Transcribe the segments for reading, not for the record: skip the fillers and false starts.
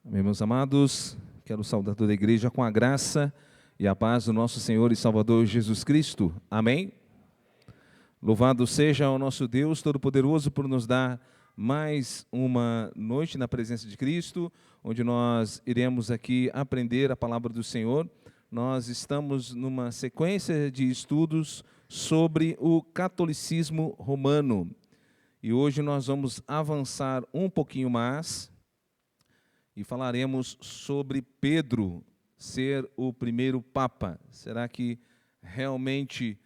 Amém, meus amados, quero saudar toda a igreja com a graça e a paz do nosso Senhor e Salvador Jesus Cristo. Amém? Louvado seja o nosso Deus Todo-Poderoso por nos dar mais uma noite na presença de Cristo, onde nós iremos aqui aprender a palavra do Senhor. Nós estamos numa sequência de estudos sobre o catolicismo romano. E hoje nós vamos avançar um pouquinho mais e falaremos sobre Pedro ser o primeiro Papa. Será que realmente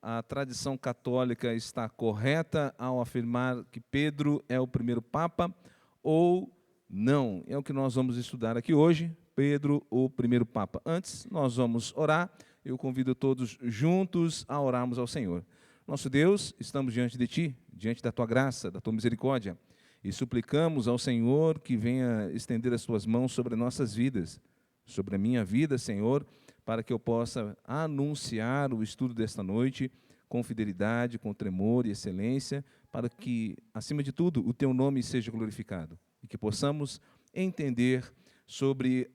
a tradição católica está correta ao afirmar que Pedro é o primeiro Papa ou não? É o que nós vamos estudar aqui hoje, Pedro, o primeiro Papa. Antes, nós vamos orar. Eu convido todos juntos a orarmos ao Senhor. Nosso Deus, estamos diante de Ti, diante da Tua graça, da Tua misericórdia, e suplicamos ao Senhor que venha estender as Suas mãos sobre nossas vidas, sobre a minha vida, Senhor, para que eu possa anunciar o estudo desta noite com fidelidade, com tremor e excelência, para que, acima de tudo, o Teu nome seja glorificado e que possamos entender sobre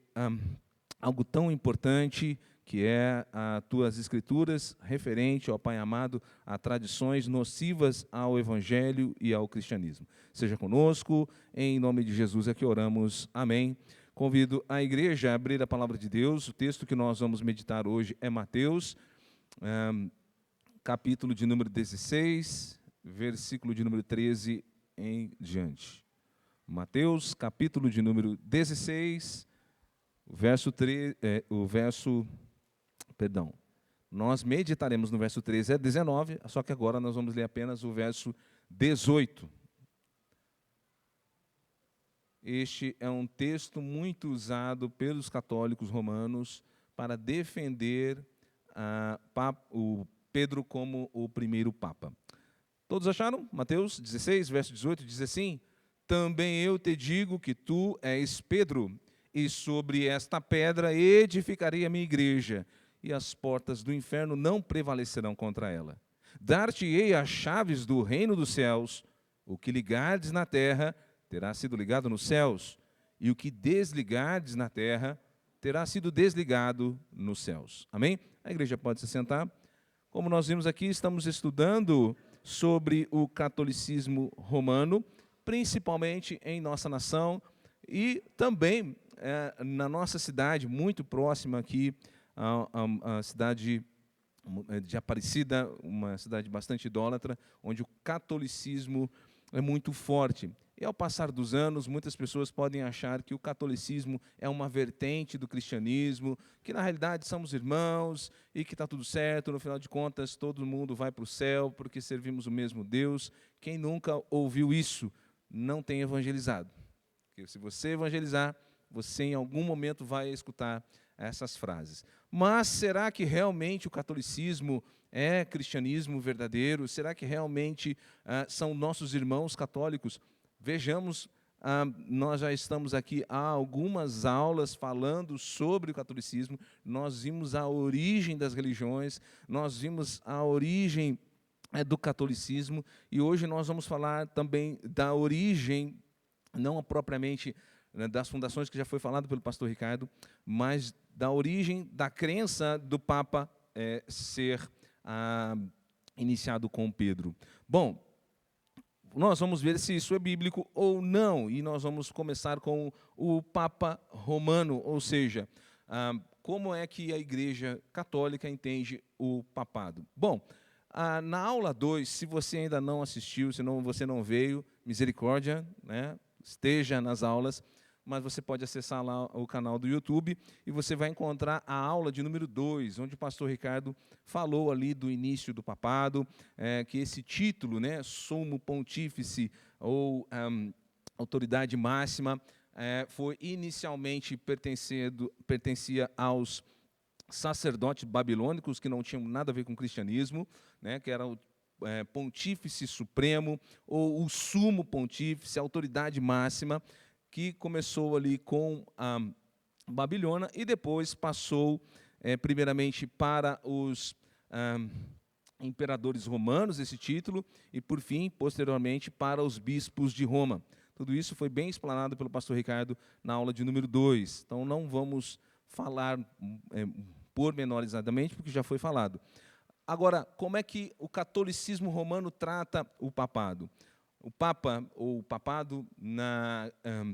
algo tão importante que é as Tuas Escrituras, referente, ó Pai amado, a tradições nocivas ao Evangelho e ao cristianismo. Seja conosco, em nome de Jesus é que oramos. Amém. Convido a igreja a abrir a palavra de Deus. O texto que nós vamos meditar hoje é Mateus, capítulo de número 16, versículo de número 13 em diante. Mateus, capítulo de número 16, nós meditaremos no verso 13 a 19, só que agora nós vamos ler apenas o verso 18. Este é um texto muito usado pelos católicos romanos para defender o Pedro como o primeiro Papa. Todos acharam? Mateus 16, verso 18, diz assim: também eu te digo que tu és Pedro, e sobre esta pedra edificarei a minha igreja, e as portas do inferno não prevalecerão contra ela. Dar-te-ei as chaves do reino dos céus. O que ligardes na terra terá sido ligado nos céus, e o que desligardes na terra terá sido desligado nos céus. Amém? A igreja pode se sentar. Como nós vimos aqui, estamos estudando sobre o catolicismo romano, principalmente em nossa nação e também na nossa cidade, muito próxima aqui, a cidade de Aparecida, uma cidade bastante idólatra, onde o catolicismo é muito forte. E ao passar dos anos, muitas pessoas podem achar que o catolicismo é uma vertente do cristianismo, que na realidade somos irmãos e que está tudo certo, no final de contas todo mundo vai para o céu porque servimos o mesmo Deus. Quem nunca ouviu isso não tem evangelizado. Porque se você evangelizar, você em algum momento vai escutar essas frases. Mas será que realmente o catolicismo é cristianismo verdadeiro? Será que realmente são nossos irmãos católicos? Vejamos, nós já estamos aqui há algumas aulas falando sobre o catolicismo. Nós vimos a origem das religiões, nós vimos a origem do catolicismo, e hoje nós vamos falar também da origem, não propriamente das fundações que já foi falado pelo pastor Ricardo, mas da origem da crença do Papa ser iniciado com Pedro. Bom, nós vamos ver se isso é bíblico ou não, e nós vamos começar com o Papa Romano, ou seja, como é que a Igreja Católica entende o papado. Bom, na aula 2, se você ainda não assistiu, se você não veio, misericórdia, né? Esteja nas aulas, mas você pode acessar lá o canal do YouTube e você vai encontrar a aula de número 2, onde o pastor Ricardo falou ali do início do papado, que esse título, né, Sumo Pontífice ou autoridade máxima, foi inicialmente pertencia aos sacerdotes babilônicos que não tinham nada a ver com o cristianismo, né, que era o pontífice supremo ou o sumo pontífice, a autoridade máxima, que começou ali com a Babilônia e depois passou primeiramente para os imperadores romanos, esse título, e por fim, posteriormente, para os bispos de Roma. Tudo isso foi bem explanado pelo pastor Ricardo na aula de número 2. Então, não vamos falar pormenorizadamente, porque já foi falado. Agora, como é que o catolicismo romano trata o papado? O Papa, ou o papado, na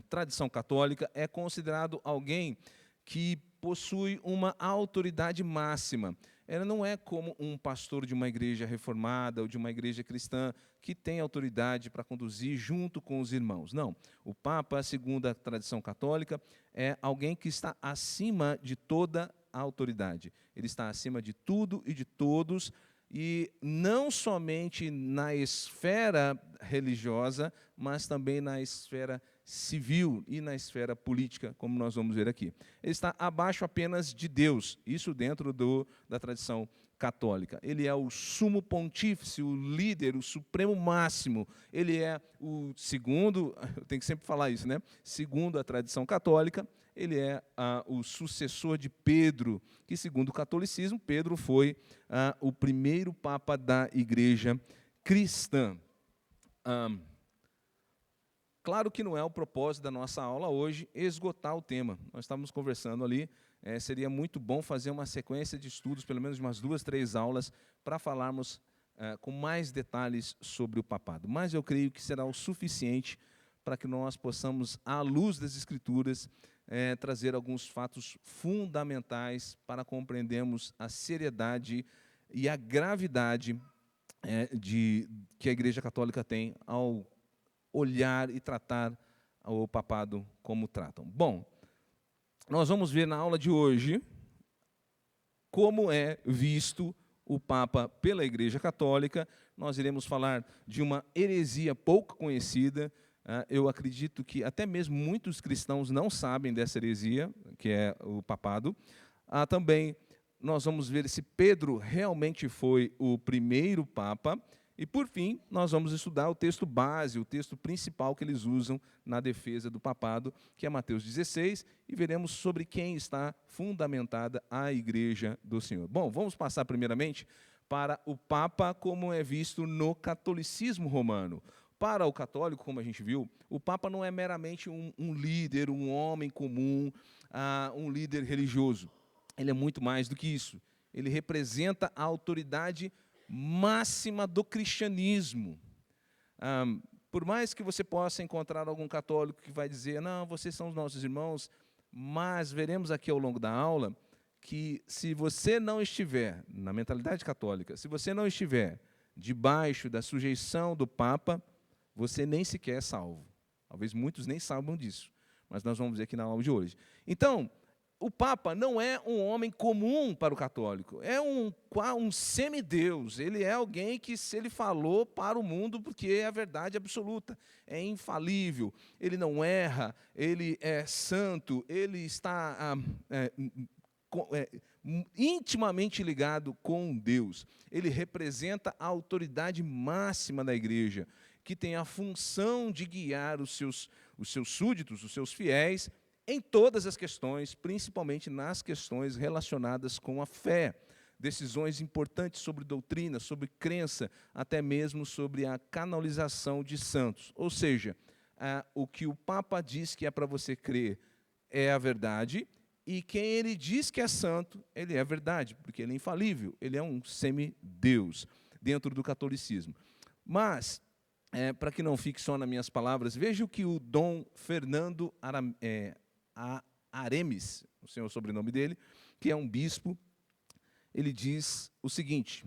tradição católica, é considerado alguém que possui uma autoridade máxima. Ela não é como um pastor de uma igreja reformada ou de uma igreja cristã que tem autoridade para conduzir junto com os irmãos. Não. O Papa, segundo a tradição católica, é alguém que está acima de toda a autoridade. Ele está acima de tudo e de todos, e não somente na esfera religiosa, mas também na esfera civil e na esfera política, como nós vamos ver aqui. Ele está abaixo apenas de Deus, isso dentro da tradição católica. Ele é o sumo pontífice, o líder, o supremo máximo. Ele é o segundo, eu tenho que sempre falar isso, né? Segundo a tradição católica, ele é o sucessor de Pedro, que, segundo o catolicismo, Pedro foi o primeiro papa da igreja cristã. Claro que não é o propósito da nossa aula hoje esgotar o tema. Nós estávamos conversando ali, seria muito bom fazer uma sequência de estudos, pelo menos umas 2, 3 aulas, para falarmos com mais detalhes sobre o papado. Mas eu creio que será o suficiente para que nós possamos, à luz das Escrituras, trazer alguns fatos fundamentais para compreendermos a seriedade e a gravidade que a Igreja Católica tem ao olhar e tratar o papado como tratam. Bom, nós vamos ver na aula de hoje como é visto o Papa pela Igreja Católica. Nós iremos falar de uma heresia pouco conhecida. Eu acredito que até mesmo muitos cristãos não sabem dessa heresia, que é o papado. Também nós vamos ver se Pedro realmente foi o primeiro papa. E, por fim, nós vamos estudar o texto base, o texto principal que eles usam na defesa do papado, que é Mateus 16, e veremos sobre quem está fundamentada a Igreja do Senhor. Bom, vamos passar primeiramente para o Papa como é visto no catolicismo romano. Para o católico, como a gente viu, o Papa não é meramente um líder, um homem comum, um líder religioso. Ele é muito mais do que isso. Ele representa a autoridade máxima do cristianismo. Por mais que você possa encontrar algum católico que vai dizer, não, vocês são os nossos irmãos, mas veremos aqui ao longo da aula que se você não estiver, na mentalidade católica, se você não estiver debaixo da sujeição do Papa, você nem sequer é salvo. Talvez muitos nem saibam disso, mas nós vamos ver aqui na aula de hoje. Então, o Papa não é um homem comum para o católico, é um semideus. Ele é alguém que, se ele falou para o mundo, porque é a verdade absoluta, é infalível, ele não erra, ele é santo, ele está intimamente ligado com Deus. Ele representa a autoridade máxima da igreja, que tem a função de guiar os seus súditos, os seus fiéis, em todas as questões, principalmente nas questões relacionadas com a fé, decisões importantes sobre doutrina, sobre crença, até mesmo sobre a canonização de santos. Ou seja, o que o Papa diz que é para você crer é a verdade, e quem ele diz que é santo, ele é verdade, porque ele é infalível, ele é um semideus dentro do catolicismo. Mas, para que não fique só nas minhas palavras, veja o que o Dom Fernando Aremes, o sobrenome dele, que é um bispo, ele diz o seguinte: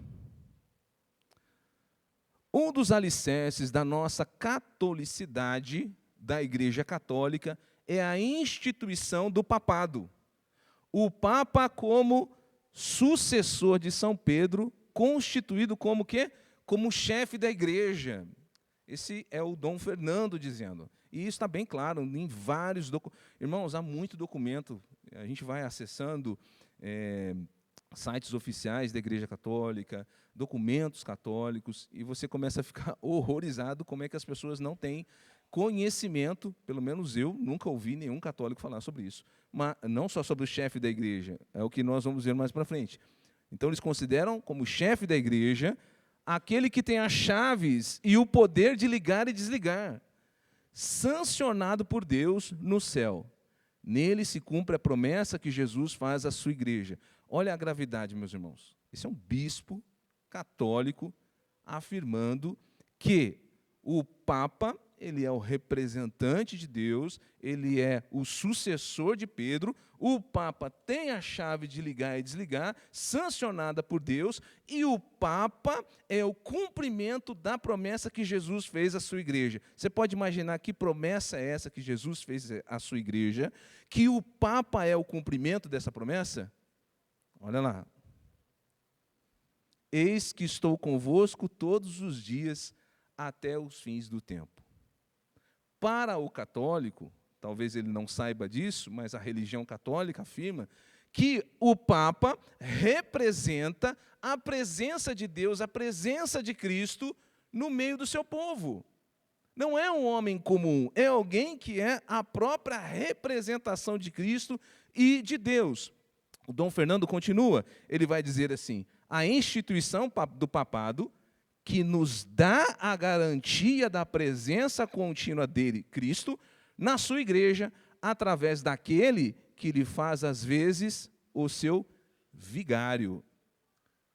um dos alicerces da nossa catolicidade, da Igreja Católica, é a instituição do papado. O Papa como sucessor de São Pedro, constituído como quê? Como chefe da Igreja. Esse é o Dom Fernando dizendo. E isso está bem claro em vários documentos. Irmãos, há muito documento. A gente vai acessando sites oficiais da Igreja Católica, documentos católicos, e você começa a ficar horrorizado como é que as pessoas não têm conhecimento, pelo menos eu nunca ouvi nenhum católico falar sobre isso. Mas não só sobre o chefe da igreja, é o que nós vamos ver mais para frente. Então, eles consideram como chefe da igreja aquele que tem as chaves e o poder de ligar e desligar. sancionado por Deus no céu. Nele se cumpre a promessa que Jesus faz à sua igreja. Olha a gravidade, meus irmãos. Esse é um bispo católico afirmando que o Papa, ele é o representante de Deus, ele é o sucessor de Pedro, o Papa tem a chave de ligar e desligar, sancionada por Deus, e o Papa é o cumprimento da promessa que Jesus fez à sua igreja. Você pode imaginar que promessa é essa que Jesus fez à sua igreja, que o Papa é o cumprimento dessa promessa? Olha lá. Eis que estou convosco todos os dias até os fins do tempo. Para o católico, talvez ele não saiba disso, mas a religião católica afirma que o Papa representa a presença de Deus, a presença de Cristo no meio do seu povo. Não é um homem comum, é alguém que é a própria representação de Cristo e de Deus. O Dom Fernando continua, ele vai dizer assim: a instituição do papado, que nos dá a garantia da presença contínua dele, Cristo, na sua igreja, através daquele que lhe faz, às vezes, o seu vigário.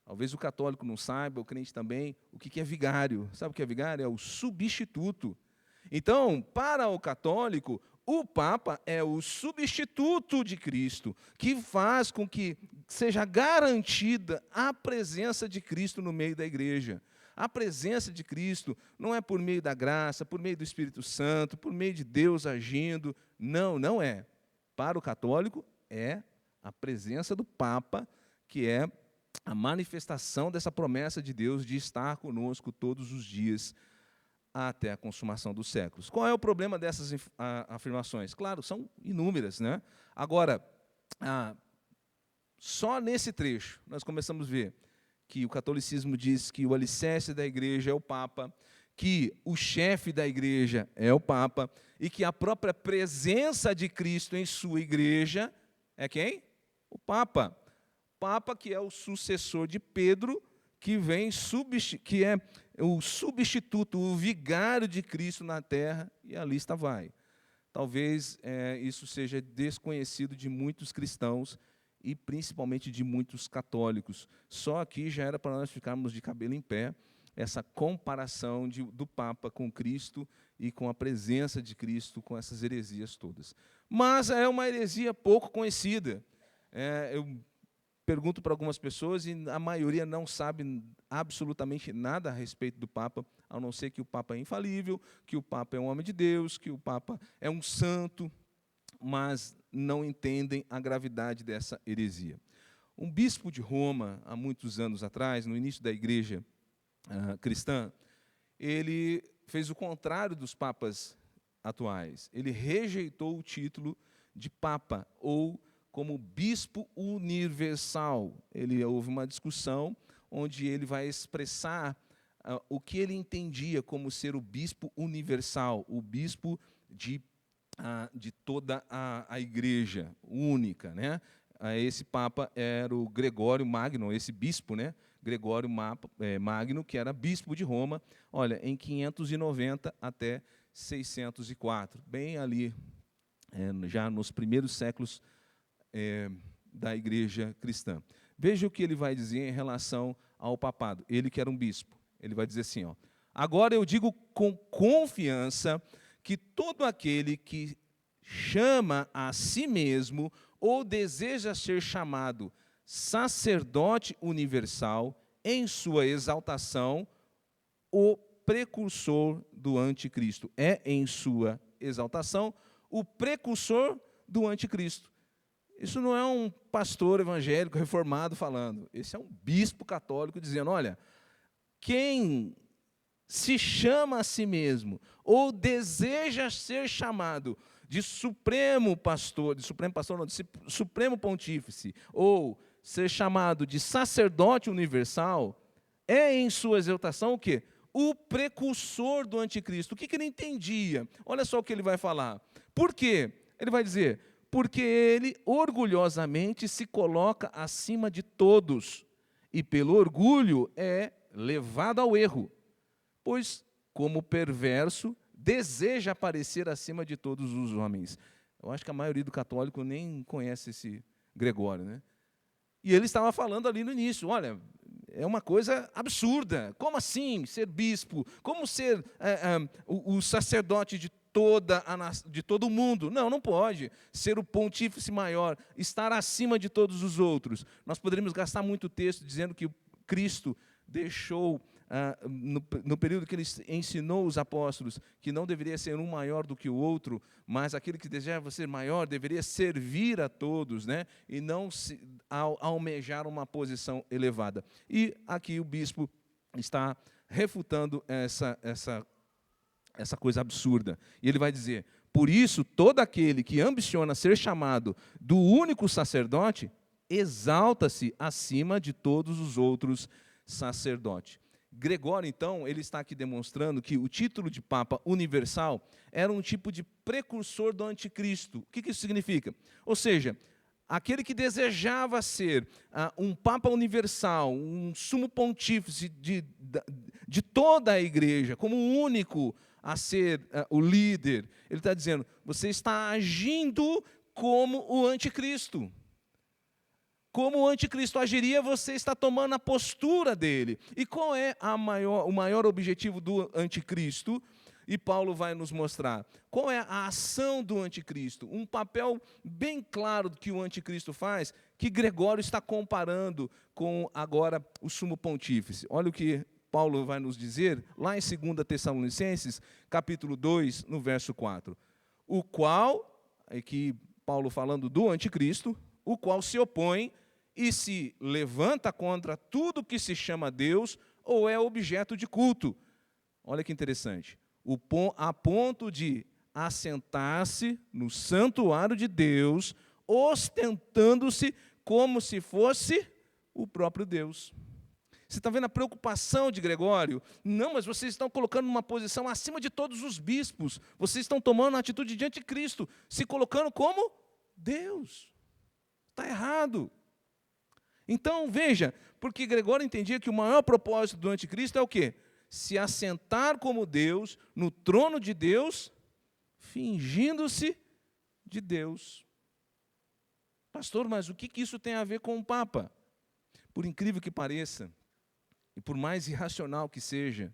Talvez o católico não saiba, o crente também, o que é vigário. Sabe o que é vigário? É o substituto. Então, para o católico, o Papa é o substituto de Cristo, que faz com que seja garantida a presença de Cristo no meio da igreja. A presença de Cristo não é por meio da graça, por meio do Espírito Santo, por meio de Deus agindo. Não, não é. Para o católico, é a presença do Papa, que é a manifestação dessa promessa de Deus de estar conosco todos os dias até a consumação dos séculos. Qual é o problema dessas afirmações? Claro, são inúmeras, né? Agora, só nesse trecho, nós começamos a ver que o catolicismo diz que o alicerce da igreja é o Papa, que o chefe da igreja é o Papa, e que a própria presença de Cristo em sua igreja é quem? O Papa. Papa que é o sucessor de Pedro, que é o substituto, o vigário de Cristo na terra, e a lista vai. Talvez isso seja desconhecido de muitos cristãos e principalmente de muitos católicos. Só aqui já era para nós ficarmos de cabelo em pé, essa comparação do Papa com Cristo e com a presença de Cristo, com essas heresias todas. Mas é uma heresia pouco conhecida. Eu pergunto para algumas pessoas e a maioria não sabe absolutamente nada a respeito do Papa, a não ser que o Papa é infalível, que o Papa é um homem de Deus, que o Papa é um santo, mas não entendem a gravidade dessa heresia. Um bispo de Roma, há muitos anos atrás, no início da igreja cristã, ele fez o contrário dos papas atuais. Ele rejeitou o título de Papa, ou como bispo universal. Houve uma discussão onde ele vai expressar o que ele entendia como ser o bispo universal, o bispo de toda a igreja única, né? Esse Papa era o Gregório Magno, esse bispo, né? Gregório Magno, que era bispo de Roma, olha, em 590 até 604, bem ali, já nos primeiros séculos da igreja cristã. Veja o que ele vai dizer em relação ao papado. Ele que era um bispo, ele vai dizer assim, agora eu digo com confiança que todo aquele que chama a si mesmo ou deseja ser chamado sacerdote universal, em sua exaltação, o precursor do anticristo. É em sua exaltação o precursor do anticristo. Isso não é um pastor evangélico reformado falando. Esse é um bispo católico dizendo, olha, quem se chama a si mesmo ou deseja ser chamado de supremo pastor, de supremo pontífice, ou ser chamado de sacerdote universal, é em sua exaltação o quê? O precursor do anticristo. O que ele entendia? Olha só o que ele vai falar. Por quê? Ele vai dizer, porque ele orgulhosamente se coloca acima de todos, e pelo orgulho é levado ao erro, pois, como perverso, deseja aparecer acima de todos os homens. Eu acho que a maioria do católico nem conhece esse Gregório, né? E ele estava falando ali no início, olha, é uma coisa absurda. Como assim ser bispo? Como ser o sacerdote de todo o mundo? Não, não pode. Ser o pontífice maior, estar acima de todos os outros. Nós poderíamos gastar muito texto dizendo que Cristo deixou, no período que ele ensinou os apóstolos, que não deveria ser um maior do que o outro, mas aquele que desejava ser maior deveria servir a todos, né? E não almejar uma posição elevada. E aqui o bispo está refutando essa coisa absurda. E ele vai dizer, por isso, todo aquele que ambiciona ser chamado do único sacerdote, exalta-se acima de todos os outros sacerdotes. Gregório, então, ele está aqui demonstrando que o título de Papa Universal era um tipo de precursor do anticristo. O que isso significa? Ou seja, aquele que desejava ser um Papa Universal, um sumo pontífice de toda a igreja, como o único a ser o líder, ele está dizendo, você está agindo como o anticristo. Como o anticristo agiria, você está tomando a postura dele. E qual é o maior objetivo do anticristo? E Paulo vai nos mostrar. Qual é a ação do anticristo? Um papel bem claro que o anticristo faz, que Gregório está comparando com agora o sumo pontífice. Olha o que Paulo vai nos dizer, lá em 2 Tessalonicenses, capítulo 2, no verso 4. O qual, aqui Paulo falando do anticristo, o qual se opõe e se levanta contra tudo que se chama Deus ou é objeto de culto. Olha que interessante. A ponto de assentar-se no santuário de Deus, ostentando-se como se fosse o próprio Deus. Você está vendo a preocupação de Gregório? Não, mas vocês estão colocando numa posição acima de todos os bispos. Vocês estão tomando a atitude de anticristo, se colocando como Deus. Está errado. Então, veja, porque Gregório entendia que o maior propósito do anticristo é o quê? Se assentar como Deus, no trono de Deus, fingindo-se de Deus. Pastor, mas o que isso tem a ver com o Papa? Por incrível que pareça, e por mais irracional que seja,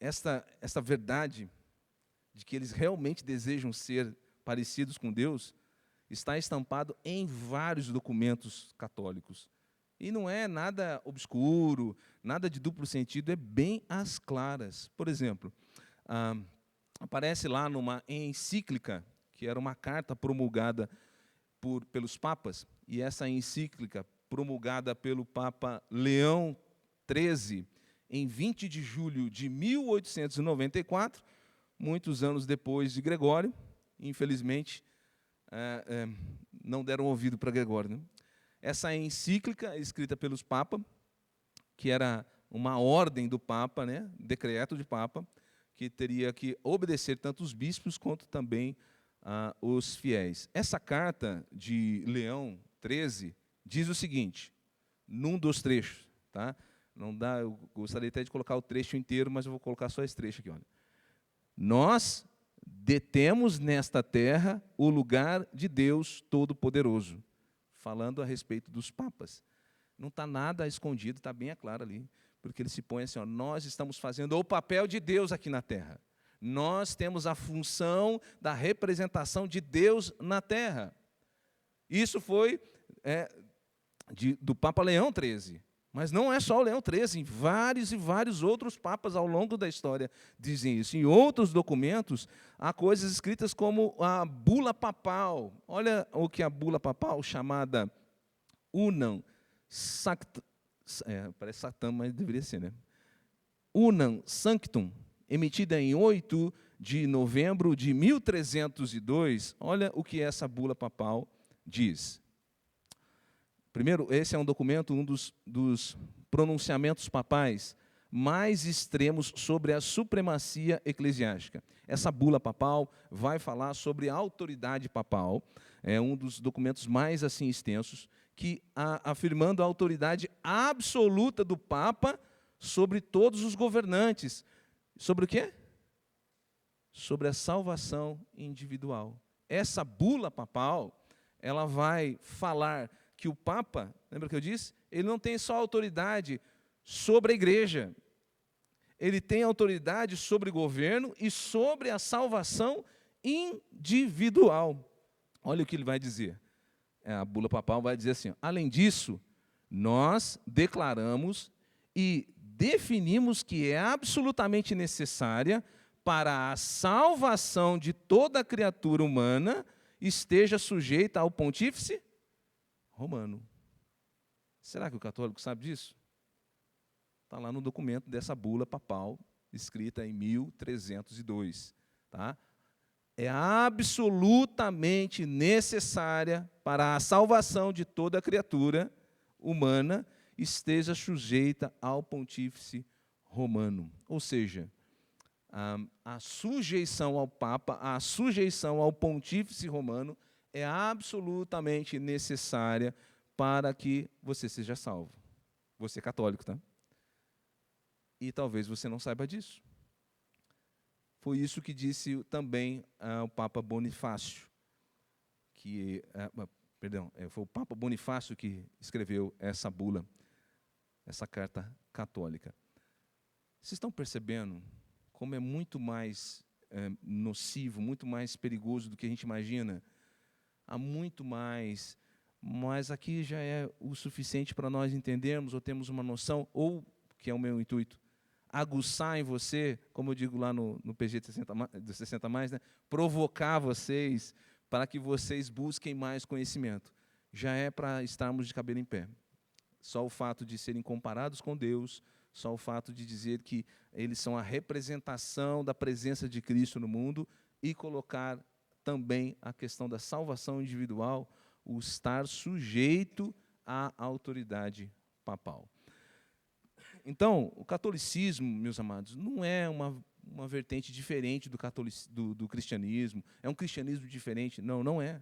esta verdade de que eles realmente desejam ser parecidos com Deus, está estampado em vários documentos católicos. E não é nada obscuro, nada de duplo sentido, é bem às claras. Por exemplo, aparece lá numa encíclica, que era uma carta promulgada pelos papas, e essa encíclica promulgada pelo Papa Leão XIII, em 20 de julho de 1894, muitos anos depois de Gregório, infelizmente, não deram ouvido para Gregório, né? Essa encíclica, escrita pelos papas, que era uma ordem do Papa, né, decreto de Papa, que teria que obedecer tanto os bispos quanto também os fiéis. Essa carta de Leão XIII diz o seguinte, num dos trechos, tá? Não dá, eu gostaria até de colocar o trecho inteiro, mas eu vou colocar só esse trecho aqui, olha. Nós detemos nesta terra o lugar de Deus Todo-Poderoso, falando a respeito dos papas. Não está nada escondido, está bem claro ali, porque ele se põe assim, ó, nós estamos fazendo o papel de Deus aqui na terra. Nós temos a função da representação de Deus na terra. Isso foi do Papa Leão XIII. Mas não é só o Leão XIII, vários e vários outros papas ao longo da história dizem isso. Em outros documentos, há coisas escritas como a bula papal. Olha o que a bula papal, chamada Unam Sanctum, parece Satã, mas deveria ser, né? Unam Sanctum, emitida em 8 de novembro de 1302. Olha o que essa bula papal diz. Primeiro, esse é um documento, um dos pronunciamentos papais mais extremos sobre a supremacia eclesiástica. Essa bula papal vai falar sobre a autoridade papal, é um dos documentos mais assim extensos, que afirmando a autoridade absoluta do Papa sobre todos os governantes, Sobre o quê? Sobre a salvação individual. Essa bula papal, ela vai falar que o Papa, lembra que eu disse? Ele não tem só autoridade sobre a igreja, ele tem autoridade sobre o governo e sobre a salvação individual. Olha o que ele vai dizer. A bula papal vai dizer assim: além disso, nós declaramos e definimos que é absolutamente necessária para a salvação de toda criatura humana esteja sujeita ao pontífice romano. Será que o católico sabe disso? Está lá no documento dessa bula papal, escrita em 1302. Tá? É absolutamente necessária para a salvação de toda criatura humana esteja sujeita ao pontífice romano. Ou seja, a sujeição ao Papa, a sujeição ao pontífice romano é absolutamente necessária para que você seja salvo. Você é católico, tá? E talvez você não saiba disso. Foi isso que disse também o Papa Bonifácio, foi o Papa Bonifácio que escreveu essa bula, essa carta católica. Vocês estão percebendo como é muito mais nocivo, muito mais perigoso do que a gente imagina? Há muito mais, mas aqui já é o suficiente para nós entendermos ou termos uma noção, ou, que é o meu intuito, aguçar em você, como eu digo lá no PG de 60 mais, né? Provocar vocês para que vocês busquem mais conhecimento. Já é para estarmos de cabelo em pé. Só o fato de serem comparados com Deus, só o fato de dizer que eles são a representação da presença de Cristo no mundo e colocar também a questão da salvação individual, o estar sujeito à autoridade papal. Então, o catolicismo, meus amados, não é uma vertente diferente do cristianismo, é um cristianismo diferente. Não, não é.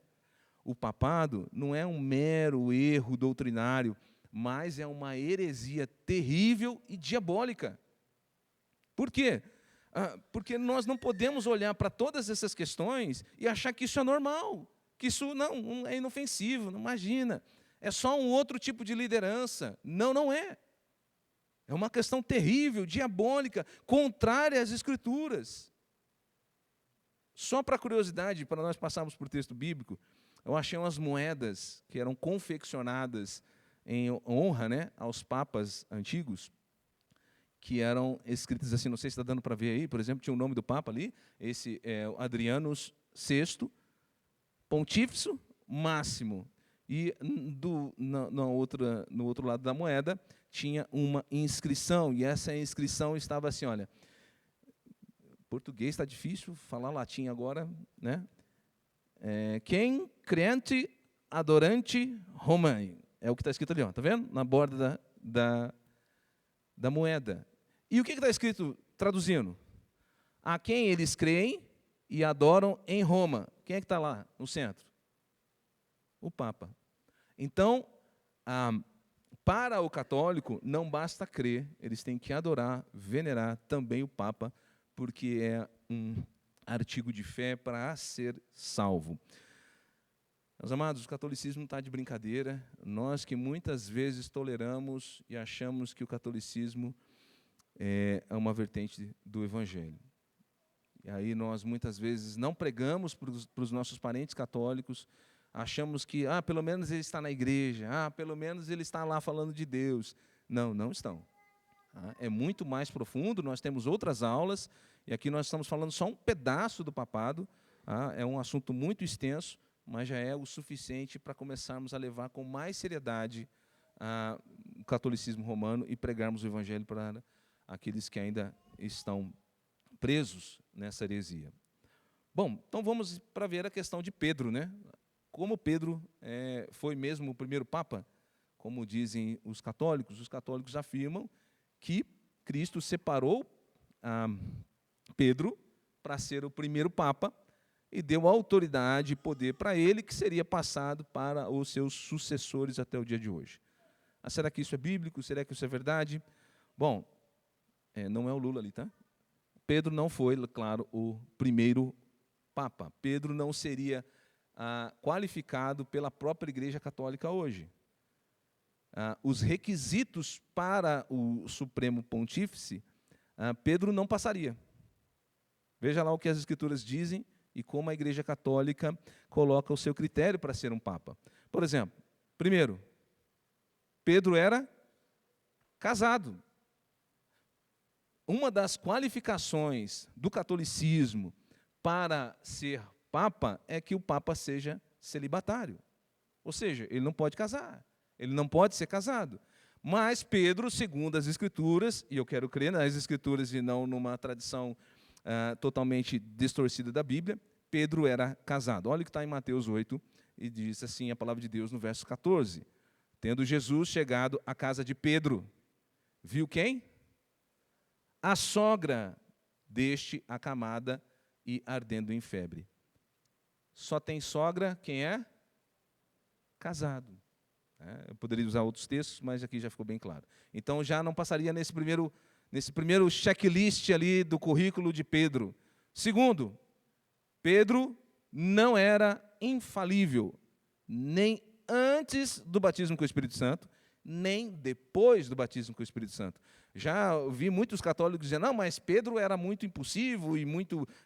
O papado não é um mero erro doutrinário, mas é uma heresia terrível e diabólica. Por quê? Porque nós não podemos olhar para todas essas questões e achar que isso é normal, que isso não é inofensivo, não imagina. É só um outro tipo de liderança. Não, não é. É uma questão terrível, diabólica, contrária às Escrituras. Só para curiosidade, para nós passarmos por texto bíblico, eu achei umas moedas que eram confeccionadas em honra, né, aos papas antigos, que eram escritas assim, não sei se está dando para ver aí, por exemplo, tinha o nome do papa ali, esse é o Adriano VI, Pontífice Máximo. E no outro lado da moeda tinha uma inscrição, e essa inscrição estava assim, olha, português está difícil, falar latim agora, né? Quem crente adorante Romae, é o que está escrito ali, ó, tá vendo? Na borda da moeda. E o que está escrito, traduzindo? A quem eles creem e adoram em Roma. Quem é que está lá no centro? O Papa. Então, para o católico, não basta crer, eles têm que adorar, venerar também o Papa, porque é um artigo de fé para ser salvo. Meus amados, o catolicismo não está de brincadeira. Nós que muitas vezes toleramos e achamos que o catolicismo é uma vertente do Evangelho. E aí nós muitas vezes não pregamos para os nossos parentes católicos, achamos que, pelo menos ele está na igreja, pelo menos ele está lá falando de Deus. Não, não estão. É muito mais profundo, nós temos outras aulas, e aqui nós estamos falando só um pedaço do papado, é um assunto muito extenso, mas já é o suficiente para começarmos a levar com mais seriedade o catolicismo romano e pregarmos o evangelho para aqueles que ainda estão presos nessa heresia. Bom, então vamos para ver a questão de Pedro, né? Como Pedro foi mesmo o primeiro papa, como dizem os católicos afirmam que Cristo separou Pedro para ser o primeiro papa e deu autoridade e poder para ele, que seria passado para os seus sucessores até o dia de hoje. Será que isso é bíblico? Será que isso é verdade? Bom, não é o Lula ali, tá? Pedro não foi, claro, o primeiro Papa. Pedro não seria qualificado pela própria Igreja Católica hoje. Os requisitos para o Supremo Pontífice, Pedro não passaria. Veja lá o que as Escrituras dizem e como a Igreja Católica coloca o seu critério para ser um Papa. Por exemplo, primeiro, Pedro era casado. Uma das qualificações do catolicismo para ser Papa é que o Papa seja celibatário. Ou seja, ele não pode casar, ele não pode ser casado. Mas Pedro, segundo as Escrituras, e eu quero crer nas Escrituras e não numa tradição totalmente distorcida da Bíblia, Pedro era casado. Olha o que está em Mateus 8, e diz assim a palavra de Deus no verso 14. Tendo Jesus chegado à casa de Pedro, viu quem? A sogra deste acamada e ardendo em febre. Só tem sogra quem é? Casado. Eu poderia usar outros textos, mas aqui já ficou bem claro. Então já não passaria nesse primeiro checklist ali do currículo de Pedro. Segundo, Pedro não era infalível, nem antes do batismo com o Espírito Santo, nem depois do batismo com o Espírito Santo. Já ouvi muitos católicos dizendo, não, mas Pedro era muito impulsivo e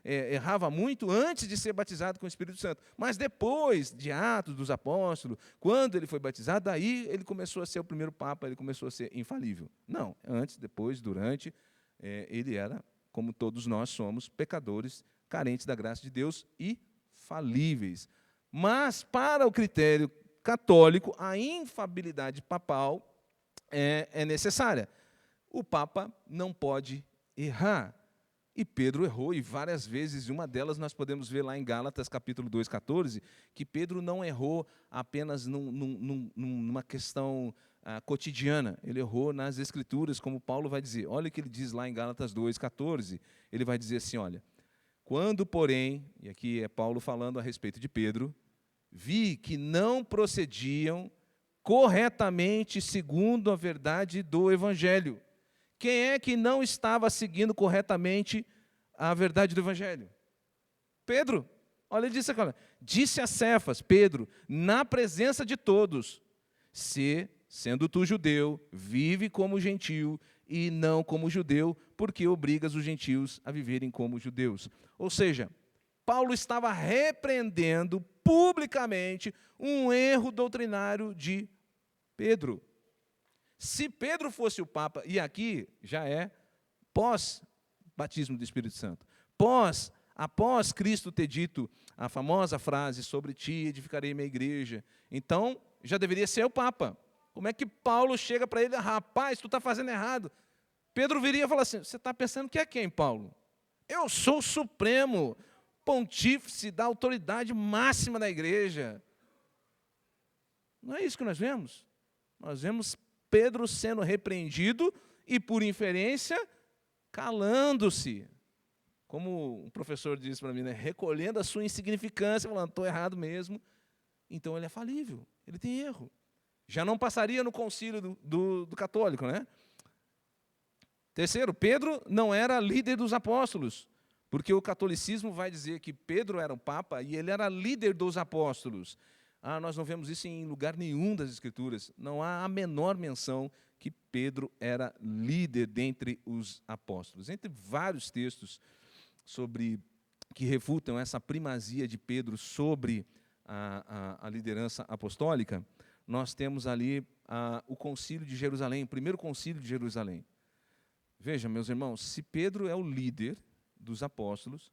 errava muito antes de ser batizado com o Espírito Santo. Mas depois de Atos dos Apóstolos, quando ele foi batizado, aí ele começou a ser o primeiro Papa, ele começou a ser infalível. Não, antes, depois, durante, ele era, como todos nós somos, pecadores, carentes da graça de Deus e falíveis. Mas, para o critério católico, a infalibilidade papal é necessária. O Papa não pode errar. E Pedro errou, e várias vezes, e uma delas nós podemos ver lá em Gálatas, capítulo 2, 14, que Pedro não errou apenas numa questão cotidiana, ele errou nas Escrituras, como Paulo vai dizer. Olha o que ele diz lá em Gálatas 2, 14, ele vai dizer assim, olha, quando, porém, e aqui é Paulo falando a respeito de Pedro, vi que não procediam corretamente segundo a verdade do Evangelho. Quem é que não estava seguindo corretamente a verdade do Evangelho? Pedro. Olha, ele disse aqui, disse a Cefas, Pedro, na presença de todos, sendo tu judeu, vive como gentil e não como judeu, porque obrigas os gentios a viverem como judeus. Ou seja, Paulo estava repreendendo publicamente um erro doutrinário de Pedro. Se Pedro fosse o Papa, e aqui já é pós-batismo do Espírito Santo, após Cristo ter dito a famosa frase, sobre ti edificarei minha igreja, então já deveria ser o Papa. Como é que Paulo chega para ele, rapaz, tu está fazendo errado? Pedro viria e fala assim, você está pensando que é quem, Paulo? Eu sou o Supremo Pontífice da autoridade máxima da igreja. Não é isso que nós vemos? Nós vemos Pedro sendo repreendido e, por inferência, calando-se. Como um professor disse para mim, né? Recolhendo a sua insignificância, falando, estou errado mesmo. Então ele é falível, ele tem erro. Já não passaria no concílio do católico, né? Terceiro, Pedro não era líder dos apóstolos, porque o catolicismo vai dizer que Pedro era o Papa e ele era líder dos apóstolos. Nós não vemos isso em lugar nenhum das Escrituras. Não há a menor menção que Pedro era líder dentre os apóstolos. Entre vários textos que refutam essa primazia de Pedro sobre a liderança apostólica, nós temos ali o concílio de Jerusalém, o primeiro concílio de Jerusalém. Veja, meus irmãos, se Pedro é o líder dos apóstolos,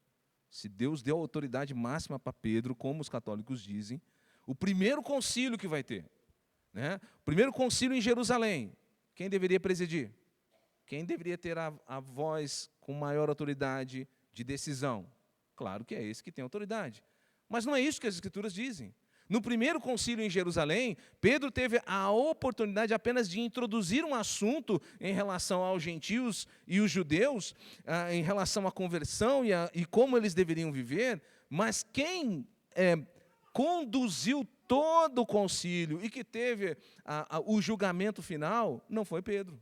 se Deus deu a autoridade máxima para Pedro, como os católicos dizem, o primeiro concílio que vai ter, né? O primeiro concílio em Jerusalém, quem deveria presidir? Quem deveria ter a voz com maior autoridade de decisão? Claro que é esse que tem autoridade. Mas não é isso que as Escrituras dizem. No primeiro concílio em Jerusalém, Pedro teve a oportunidade apenas de introduzir um assunto em relação aos gentios e os judeus, em relação à conversão e como eles deveriam viver, mas quem conduziu todo o concílio e que teve o julgamento final, não foi Pedro.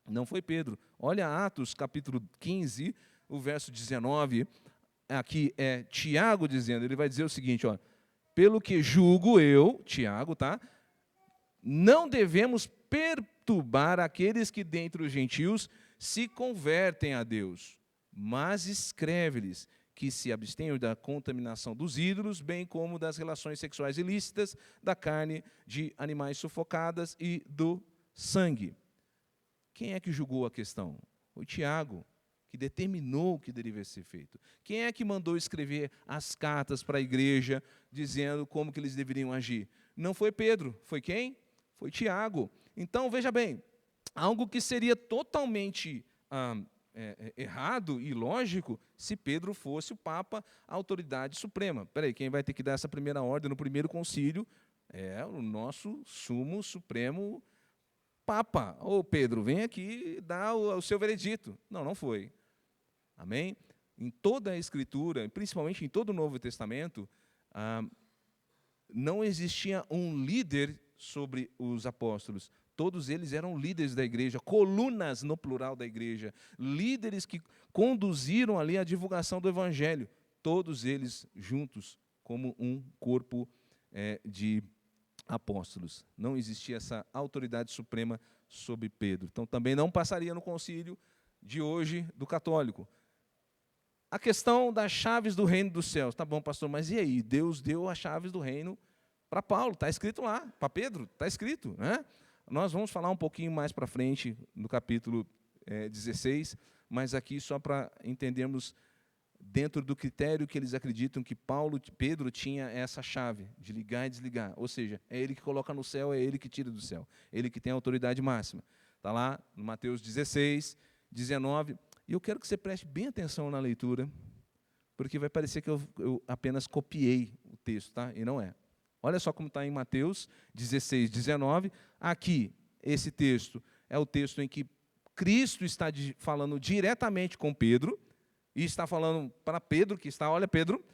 Não foi Pedro. Olha Atos, capítulo 15, o verso 19, aqui é Tiago dizendo, ele vai dizer o seguinte, ó, pelo que julgo eu, Tiago, tá? Não devemos perturbar aqueles que dentre os gentios se convertem a Deus, mas escreve-lhes que se abstenham da contaminação dos ídolos, bem como das relações sexuais ilícitas, da carne de animais sufocadas e do sangue. Quem é que julgou a questão? Foi Tiago, que determinou o que deveria ser feito. Quem é que mandou escrever as cartas para a igreja, dizendo como que eles deveriam agir? Não foi Pedro, foi quem? Foi Tiago. Então, veja bem, algo que seria totalmente errado e ilógico se Pedro fosse o Papa, a autoridade suprema. Espera aí, quem vai ter que dar essa primeira ordem no primeiro concílio é o nosso sumo supremo Papa. Ô Pedro, vem aqui dar o seu veredito. Não, não foi. Amém? Em toda a Escritura, principalmente em todo o Novo Testamento, não existia um líder sobre os apóstolos. Todos eles eram líderes da igreja, colunas no plural da igreja, líderes que conduziram ali a divulgação do evangelho, todos eles juntos como um corpo de apóstolos. Não existia essa autoridade suprema sobre Pedro. Então também não passaria no concílio de hoje do católico. A questão das chaves do reino dos céus. Tá bom, pastor, mas e aí? Deus deu as chaves do reino para Paulo, está escrito lá. Para Pedro, está escrito, né? Nós vamos falar um pouquinho mais para frente, no capítulo 16, mas aqui só para entendermos, dentro do critério que eles acreditam que Pedro tinha essa chave de ligar e desligar. Ou seja, é ele que coloca no céu, é ele que tira do céu. Ele que tem a autoridade máxima. Está lá no Mateus 16, 19. E eu quero que você preste bem atenção na leitura, porque vai parecer que eu apenas copiei o texto, tá? E não é. Olha só como está em Mateus 16, 19. Aqui, esse texto é o texto em que Cristo está falando diretamente com Pedro, e está falando para Pedro, que está, olha Pedro,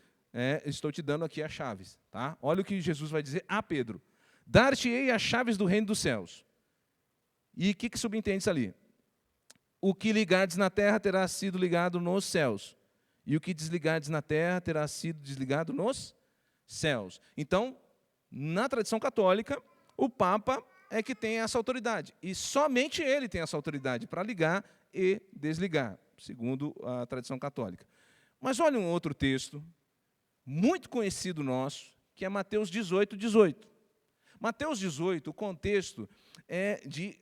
estou te dando aqui as chaves. Tá? Olha o que Jesus vai dizer a Pedro. Dar-te-ei as chaves do reino dos céus. E o que subentende isso ali? O que ligardes na terra terá sido ligado nos céus, e o que desligardes na terra terá sido desligado nos céus. Então, na tradição católica, o Papa é que tem essa autoridade. E somente ele tem essa autoridade para ligar e desligar, segundo a tradição católica. Mas olha um outro texto, muito conhecido nosso, que é Mateus 18, 18. Mateus 18, o contexto é de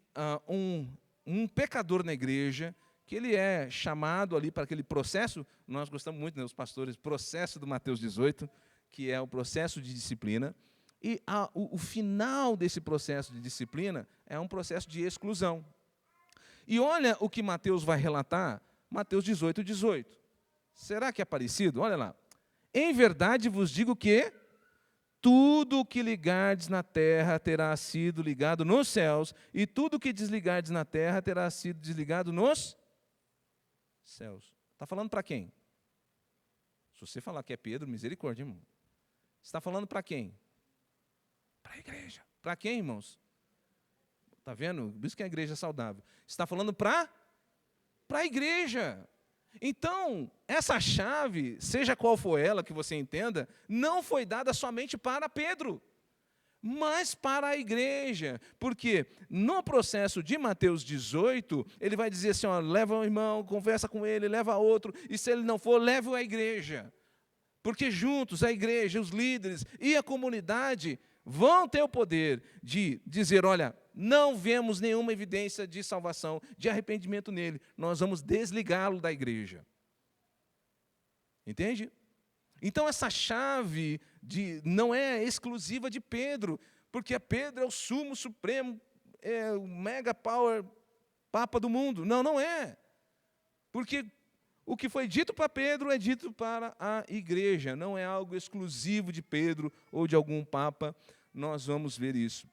um pecador na igreja, que ele é chamado ali para aquele processo, nós gostamos muito, né, os pastores, processo do Mateus 18, que é o processo de disciplina. E o final desse processo de disciplina é um processo de exclusão. E olha o que Mateus vai relatar, Mateus 18, 18. Será que é parecido? Olha lá. Em verdade vos digo que tudo o que ligardes na terra terá sido ligado nos céus, e tudo o que desligardes na terra terá sido desligado nos céus. Está falando para quem? Se você falar que é Pedro, misericórdia, irmão. Está falando para quem? Para a igreja. Para quem, irmãos? Está vendo? Por isso que a igreja é saudável. Está falando para a igreja. Então, essa chave, seja qual for ela, que você entenda, não foi dada somente para Pedro, mas para a igreja. Porque no processo de Mateus 18, ele vai dizer assim, ó, leva um irmão, conversa com ele, leva outro, e se ele não for, leva-o à igreja. Porque juntos, a igreja, os líderes e a comunidade vão ter o poder de dizer, olha, não vemos nenhuma evidência de salvação, de arrependimento nele, nós vamos desligá-lo da igreja. Entende? Então essa chave não é exclusiva de Pedro, porque Pedro é o sumo supremo, é o mega power papa do mundo. Não, não é. Porque o que foi dito para Pedro é dito para a igreja, não é algo exclusivo de Pedro ou de algum papa, nós vamos ver isso.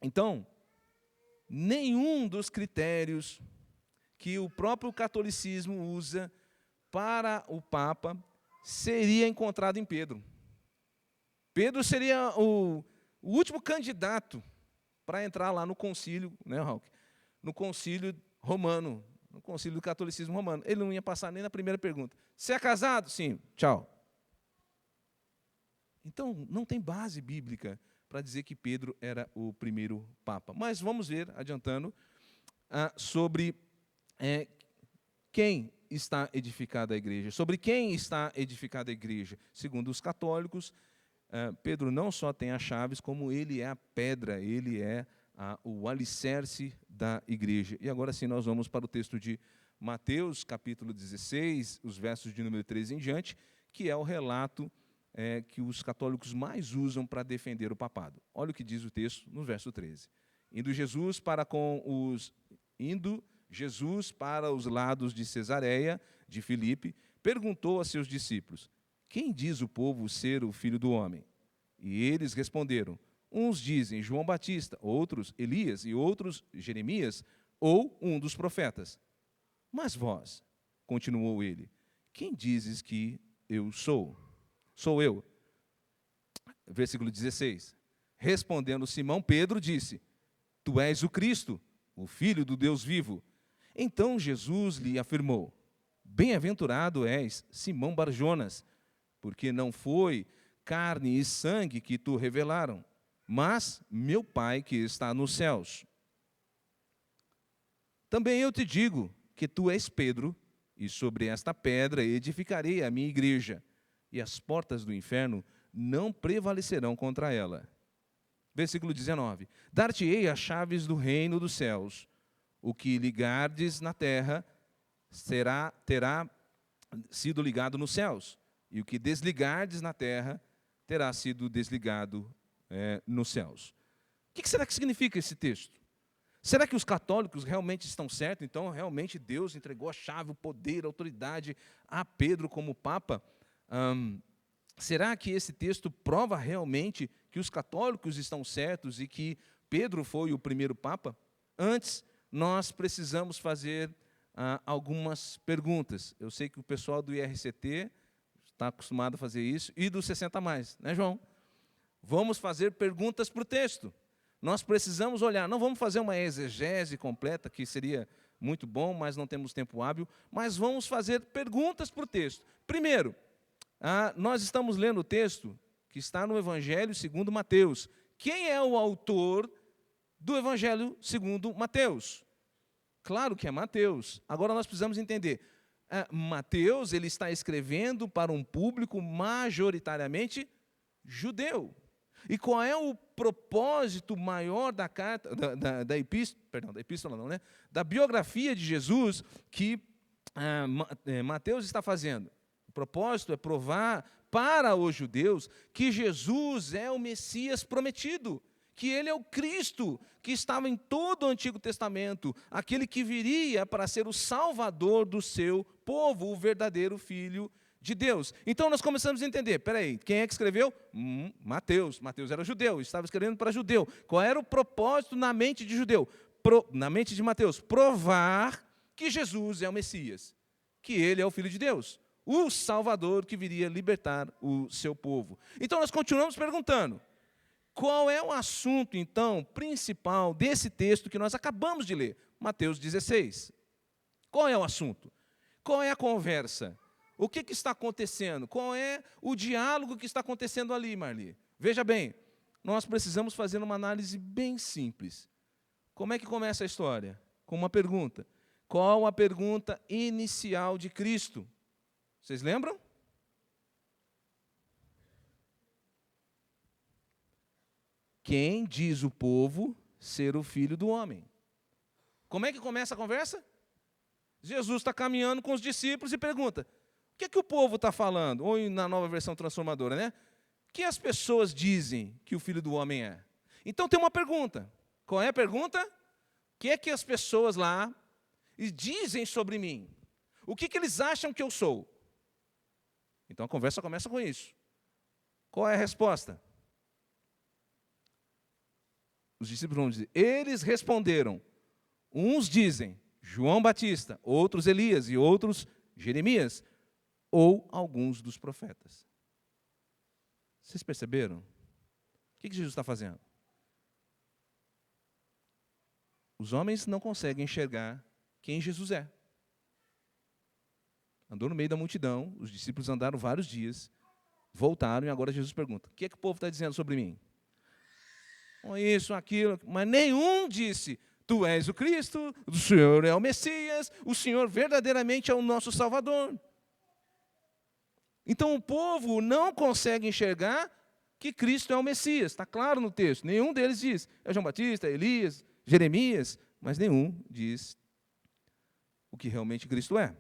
Então, nenhum dos critérios que o próprio catolicismo usa para o Papa seria encontrado em Pedro. Pedro seria o último candidato para entrar lá no concílio, né, Raul? No concílio romano, no concílio do catolicismo romano. Ele não ia passar nem na primeira pergunta. Você é casado? Sim. Tchau. Então, não tem base bíblica para dizer que Pedro era o primeiro papa. Mas vamos ver, adiantando, sobre quem está edificada a igreja. Sobre quem está edificada a igreja. Segundo os católicos, Pedro não só tem as chaves, como ele é a pedra, ele é o alicerce da igreja. E agora sim nós vamos para o texto de Mateus, capítulo 16, os versos de número 13 em diante, que é o relato que os católicos mais usam para defender o papado. Olha o que diz o texto no verso 13. Indo Jesus para os lados de Cesareia, de Filipe, perguntou a seus discípulos: quem diz o povo ser o Filho do Homem? E eles responderam: uns dizem João Batista, outros Elias e outros Jeremias, ou um dos profetas. Mas vós, continuou ele, quem dizes que eu sou? Sou eu. Versículo 16. Respondendo Simão, Pedro disse: tu és o Cristo, o Filho do Deus vivo. Então Jesus lhe afirmou: bem-aventurado és, Simão Barjonas, porque não foi carne e sangue que tu revelaram, mas meu Pai que está nos céus. Também eu te digo que tu és Pedro, e sobre esta pedra edificarei a minha igreja, e as portas do inferno não prevalecerão contra ela. Versículo 19. Dar-te-ei as chaves do reino dos céus. O que ligardes na terra terá sido ligado nos céus, e o que desligardes na terra terá sido desligado nos céus. O que será que significa esse texto? Será que os católicos realmente estão certos? Então, realmente Deus entregou a chave, o poder, a autoridade a Pedro como Papa? Será que esse texto prova realmente que os católicos estão certos e que Pedro foi o primeiro Papa? Antes, nós precisamos fazer algumas perguntas. Eu sei que o pessoal do IRCT está acostumado a fazer isso, e do 60 mais, né, João? Vamos fazer perguntas para o texto. Nós precisamos olhar, não vamos fazer uma exegese completa, que seria muito bom, mas não temos tempo hábil, mas vamos fazer perguntas para o texto. Primeiro, nós estamos lendo o texto que está no Evangelho segundo Mateus. Quem é o autor do Evangelho segundo Mateus? Claro que é Mateus. Agora nós precisamos entender. Mateus, ele está escrevendo para um público majoritariamente judeu. E qual é o propósito maior da carta, da epístola não, né? Da biografia de Jesus que Mateus está fazendo? O propósito é provar para os judeus que Jesus é o Messias prometido, que ele é o Cristo que estava em todo o Antigo Testamento, aquele que viria para ser o Salvador do seu povo, o verdadeiro Filho de Deus. Então nós começamos a entender, peraí, quem é que escreveu? Mateus. Mateus era judeu, estava escrevendo para judeu. Qual era o propósito na mente de judeu? Na mente de Mateus? Provar que Jesus é o Messias, que ele é o Filho de Deus, o Salvador que viria libertar o seu povo. Então nós continuamos perguntando, qual é o assunto, então, principal desse texto que nós acabamos de ler? Mateus 16. Qual é o assunto? Qual é a conversa? O que está acontecendo? Qual é o diálogo que está acontecendo ali, Marli? Veja bem, nós precisamos fazer uma análise bem simples. Como é que começa a história? Com uma pergunta. Qual a pergunta inicial de Cristo? Vocês lembram? Quem diz o povo ser o Filho do Homem? Como é que começa a conversa? Jesus está caminhando com os discípulos e pergunta: o que é que o povo está falando? Ou na nova versão transformadora, né? O que as pessoas dizem que o Filho do Homem é? Então tem uma pergunta. Qual é a pergunta? O que é que as pessoas lá dizem sobre mim? O que eles acham que eu sou? Então a conversa começa com isso. Qual é a resposta? Os discípulos vão dizer, eles responderam, uns dizem João Batista, outros Elias e outros Jeremias, ou alguns dos profetas. Vocês perceberam? O que Jesus está fazendo? Os homens não conseguem enxergar quem Jesus é. Andou no meio da multidão, os discípulos andaram vários dias, voltaram e agora Jesus pergunta: o que é que o povo está dizendo sobre mim? Isso, aquilo, mas nenhum disse: tu és o Cristo, o Senhor é o Messias, o Senhor verdadeiramente é o nosso Salvador. Então o povo não consegue enxergar que Cristo é o Messias, está claro no texto. Nenhum deles diz: é João Batista, Elias, Jeremias, mas nenhum diz o que realmente Cristo é.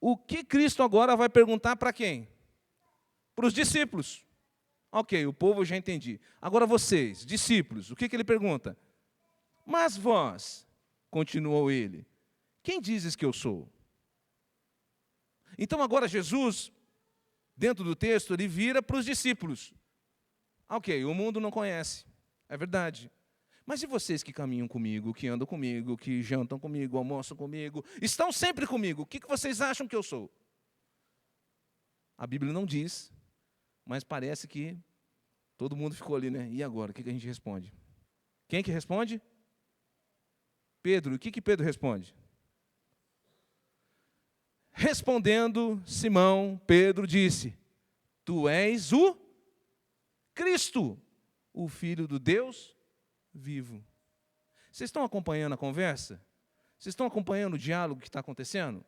O que Cristo agora vai perguntar para quem? Para os discípulos. Ok, o povo eu já entendi. Agora vocês, discípulos, o que ele pergunta? Mas vós, continuou ele, quem dizes que eu sou? Então agora Jesus, dentro do texto, ele vira para os discípulos. Ok, o mundo não conhece, é verdade. Mas e vocês que caminham comigo, que andam comigo, que jantam comigo, almoçam comigo, estão sempre comigo, o que vocês acham que eu sou? A Bíblia não diz, mas parece que todo mundo ficou ali, né? E agora, o que a gente responde? Quem que responde? Pedro. O que Pedro responde? Respondendo Simão, Pedro disse: tu és o Cristo, o Filho do Deus vivo. Vocês estão acompanhando a conversa? Vocês estão acompanhando o diálogo que está acontecendo?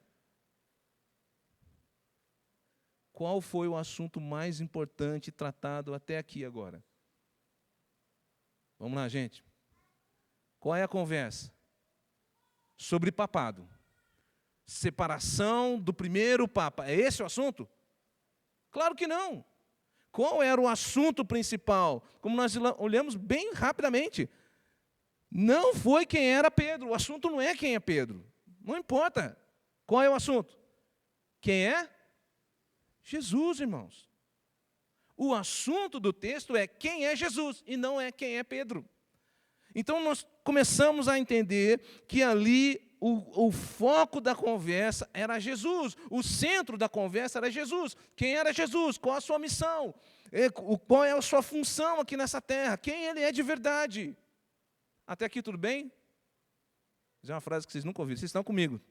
Qual foi o assunto mais importante tratado até aqui agora? Vamos lá, gente. Qual é a conversa? Sobre papado. Separação do primeiro papa. É esse o assunto? Claro que não. Qual era o assunto principal? Como nós olhamos bem rapidamente. Não foi quem era Pedro. O assunto não é quem é Pedro. Não importa. Qual é o assunto? Quem é? Jesus, irmãos. O assunto do texto é quem é Jesus e não é quem é Pedro. Então nós começamos a entender que ali o foco da conversa era Jesus. O centro da conversa era Jesus. Quem era Jesus? Qual a sua missão? Qual é a sua função aqui nessa terra? Quem ele é de verdade? Até aqui tudo bem? Isso é uma frase que vocês nunca ouviram. Vocês estão comigo?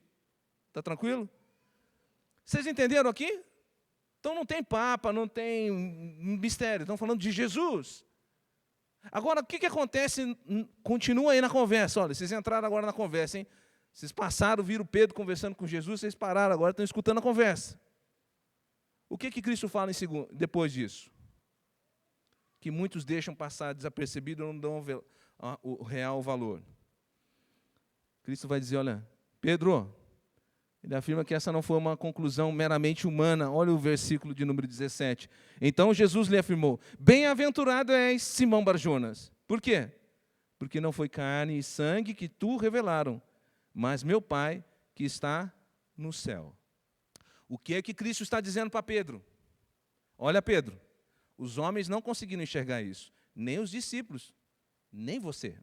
Está tranquilo? Vocês entenderam aqui? Então não tem papa, não tem mistério, estão falando de Jesus. Agora, o que acontece? Continua aí na conversa. Olha, vocês entraram agora na conversa, hein? Vocês passaram, viram Pedro conversando com Jesus, vocês pararam agora, estão escutando a conversa. O que Cristo fala depois disso? Que muitos deixam passar desapercebido e não dão o real valor. Cristo vai dizer: olha, Pedro, ele afirma que essa não foi uma conclusão meramente humana. Olha o versículo de número 17. Então Jesus lhe afirmou: bem-aventurado és, Simão Barjonas. Por quê? Porque não foi carne e sangue que tu revelaram, mas meu Pai que está no céu. O que é que Cristo está dizendo para Pedro? Olha, Pedro, os homens não conseguiram enxergar isso, nem os discípulos, nem você.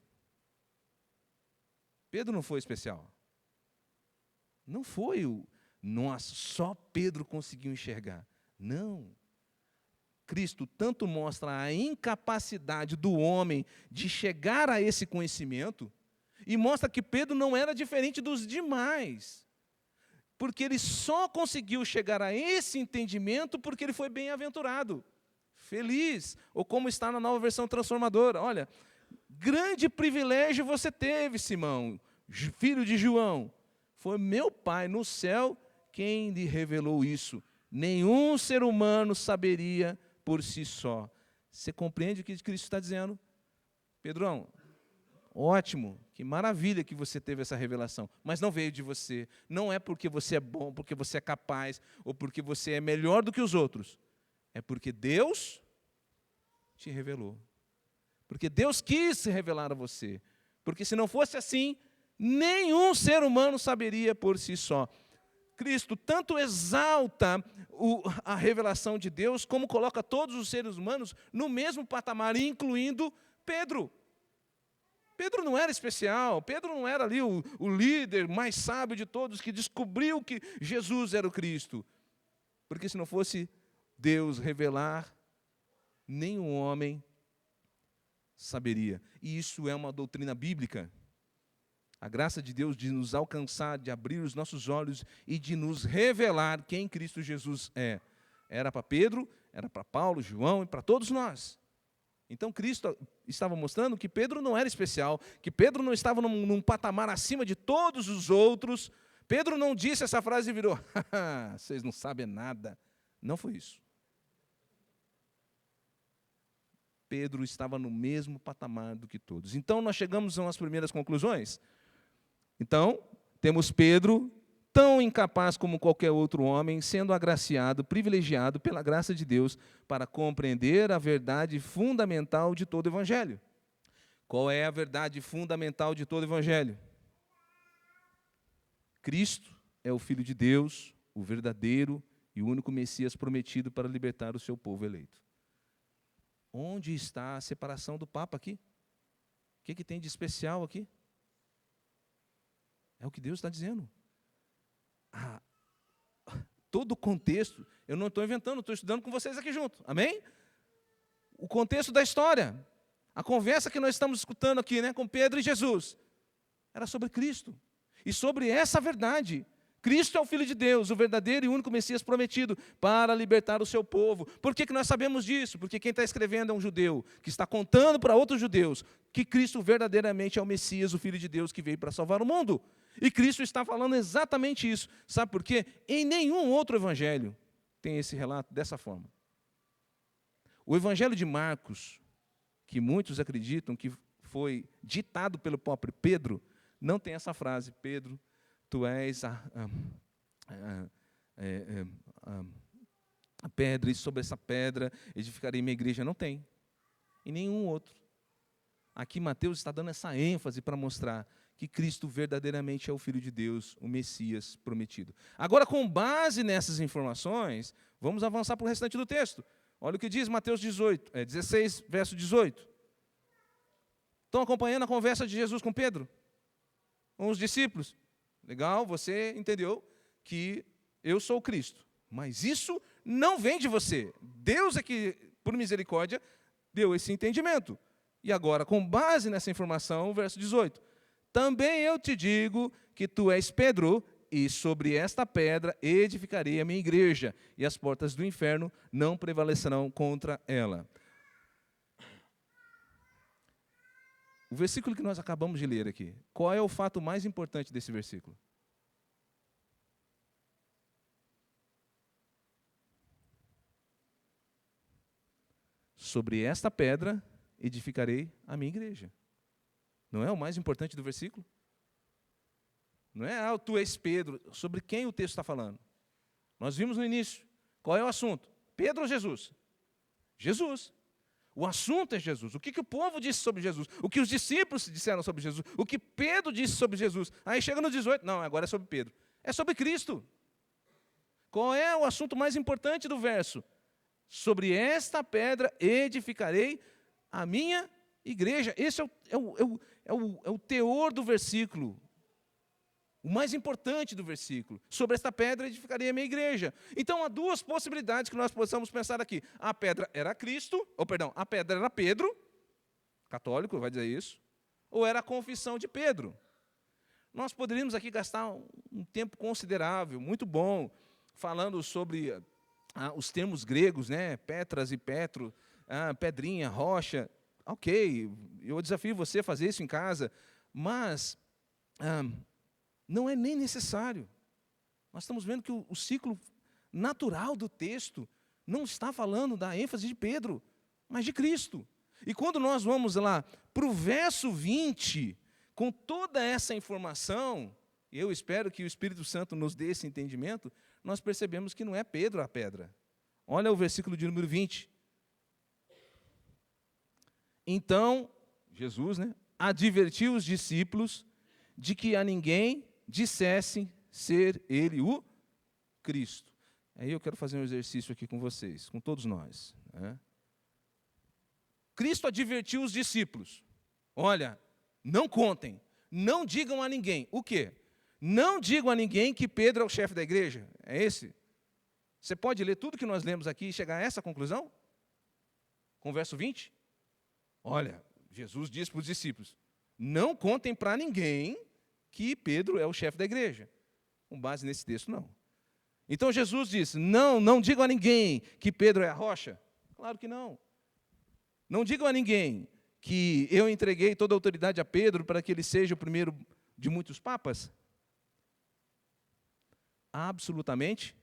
Pedro não foi especial. Não foi nossa, só Pedro conseguiu enxergar. Não. Cristo tanto mostra a incapacidade do homem de chegar a esse conhecimento, e mostra que Pedro não era diferente dos demais, porque ele só conseguiu chegar a esse entendimento porque ele foi bem-aventurado, feliz, ou como está na Nova Versão Transformadora. Olha, grande privilégio você teve, Simão, filho de João. Foi meu Pai no céu quem lhe revelou isso. Nenhum ser humano saberia por si só. Você compreende o que Cristo está dizendo? Pedrão, ótimo, que maravilha que você teve essa revelação. Mas não veio de você. Não é porque você é bom, porque você é capaz, ou porque você é melhor do que os outros. É porque Deus te revelou. Porque Deus quis se revelar a você. Porque se não fosse assim, nenhum ser humano saberia por si só. Cristo tanto exalta a revelação de Deus, como coloca todos os seres humanos no mesmo patamar, incluindo Pedro. Pedro não era especial, Pedro não era ali o líder mais sábio de todos, que descobriu que Jesus era o Cristo. Porque se não fosse Deus revelar, nenhum homem saberia. E isso é uma doutrina bíblica. A graça de Deus de nos alcançar, de abrir os nossos olhos e de nos revelar quem Cristo Jesus é. Era para Pedro, era para Paulo, João e para todos nós. Então Cristo estava mostrando que Pedro não era especial, que Pedro não estava num patamar acima de todos os outros. Pedro não disse essa frase e virou, vocês não sabem nada. Não foi isso. Pedro estava no mesmo patamar do que todos. Então nós chegamos às primeiras conclusões. Então, temos Pedro, tão incapaz como qualquer outro homem, sendo agraciado, privilegiado pela graça de Deus para compreender a verdade fundamental de todo o Evangelho. Qual é a verdade fundamental de todo o Evangelho? Cristo é o Filho de Deus, o verdadeiro e o único Messias prometido para libertar o seu povo eleito. Onde está a separação do Papa aqui? O que tem de especial aqui? É o que Deus está dizendo. Todo o contexto, eu não estou inventando, estou estudando com vocês aqui junto, amém? O contexto da história, a conversa que nós estamos escutando aqui, né, com Pedro e Jesus, era sobre Cristo, e sobre essa verdade. Cristo é o Filho de Deus, o verdadeiro e único Messias prometido para libertar o seu povo. Por que nós sabemos disso? Porque quem está escrevendo é um judeu, que está contando para outros judeus que Cristo verdadeiramente é o Messias, o Filho de Deus que veio para salvar o mundo. E Cristo está falando exatamente isso. Sabe por quê? Em nenhum outro evangelho tem esse relato dessa forma. O evangelho de Marcos, que muitos acreditam que foi ditado pelo próprio Pedro, não tem essa frase, Pedro, tu és a pedra, e sobre essa pedra edificarei minha igreja. Não tem. Em nenhum outro. Aqui Mateus está dando essa ênfase para mostrar que Cristo verdadeiramente é o Filho de Deus, o Messias prometido. Agora, com base nessas informações, vamos avançar para o restante do texto. Olha o que diz Mateus 16, verso 18. Estão acompanhando a conversa de Jesus com Pedro? Com os discípulos? Legal, você entendeu que eu sou o Cristo. Mas isso não vem de você. Deus é que, por misericórdia, deu esse entendimento. E agora, com base nessa informação, verso 18. Também eu te digo que tu és Pedro, e sobre esta pedra edificarei a minha igreja, e as portas do inferno não prevalecerão contra ela. O versículo que nós acabamos de ler aqui, qual é o fato mais importante desse versículo? Sobre esta pedra edificarei a minha igreja. Não é o mais importante do versículo? Não é, tu és Pedro. Sobre quem o texto está falando? Nós vimos no início. Qual é o assunto? Pedro ou Jesus? Jesus. O assunto é Jesus. O que o povo disse sobre Jesus? O que os discípulos disseram sobre Jesus? O que Pedro disse sobre Jesus? Aí chega no 18, não, agora é sobre Pedro. É sobre Cristo. Qual é o assunto mais importante do verso? Sobre esta pedra edificarei a minha igreja. Esse é o teor do versículo. O mais importante do versículo. Sobre esta pedra edificarei a minha igreja. Então, há duas possibilidades que nós possamos pensar aqui. A pedra era Cristo, a pedra era Pedro, católico vai dizer isso, ou era a confissão de Pedro. Nós poderíamos aqui gastar um tempo considerável, muito bom, falando sobre os termos gregos, né? Petras e Petro, pedrinha, rocha. Ok, eu desafio você a fazer isso em casa, mas não é nem necessário. Nós estamos vendo que o ciclo natural do texto não está falando da ênfase de Pedro, mas de Cristo. E quando nós vamos lá para o verso 20, com toda essa informação, eu espero que o Espírito Santo nos dê esse entendimento, nós percebemos que não é Pedro a pedra. Olha o versículo de número 20. Então, Jesus, advertiu os discípulos de que a ninguém dissessem ser ele o Cristo. Aí eu quero fazer um exercício aqui com vocês, com todos nós. Cristo advertiu os discípulos. Olha, não contem, não digam a ninguém. O quê? Não digam a ninguém que Pedro é o chefe da igreja. É esse? Você pode ler tudo que nós lemos aqui e chegar a essa conclusão? Com o verso 20? Olha, Jesus disse para os discípulos, não contem para ninguém que Pedro é o chefe da igreja. Com base nesse texto, não. Então Jesus disse, não digam a ninguém que Pedro é a rocha. Claro que não. Não digam a ninguém que eu entreguei toda a autoridade a Pedro para que ele seja o primeiro de muitos papas. Absolutamente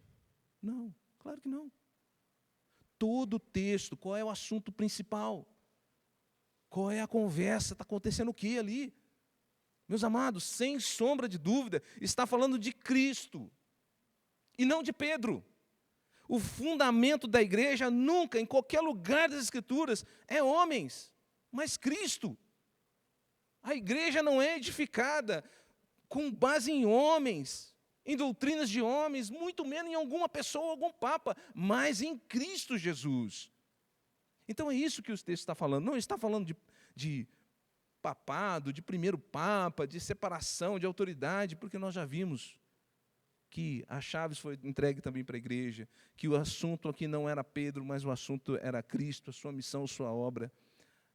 não. Claro que não. Todo o texto, qual é o assunto principal? Qual é a conversa? Está acontecendo o que ali? Meus amados, sem sombra de dúvida, está falando de Cristo e não de Pedro. O fundamento da igreja nunca, em qualquer lugar das Escrituras, é homens, mas Cristo. A igreja não é edificada com base em homens, em doutrinas de homens, muito menos em alguma pessoa, algum papa, mas em Cristo Jesus. Então é isso que o texto está falando. Não está falando de papado, de primeiro papa, de separação, de autoridade, porque nós já vimos que a Chaves foi entregue também para a igreja, que o assunto aqui não era Pedro, mas o assunto era Cristo, a sua missão, a sua obra.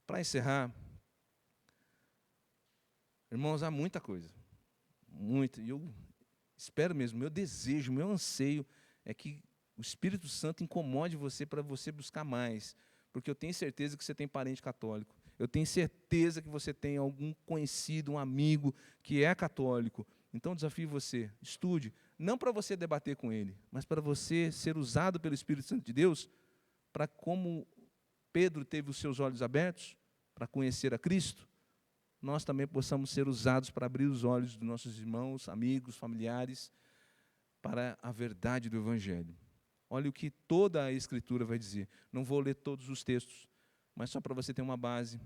Para encerrar, irmãos, há muita coisa, muita, e eu espero mesmo, meu desejo, meu anseio é que o Espírito Santo incomode você para você buscar mais, porque eu tenho certeza que você tem parente católico, eu tenho certeza que você tem algum conhecido, um amigo que é católico. Então desafio você, estude, não para você debater com ele, mas para você ser usado pelo Espírito Santo de Deus, para como Pedro teve os seus olhos abertos, para conhecer a Cristo, nós também possamos ser usados para abrir os olhos dos nossos irmãos, amigos, familiares, para a verdade do Evangelho. Olha o que toda a Escritura vai dizer. Não vou ler todos os textos, mas só para você ter uma base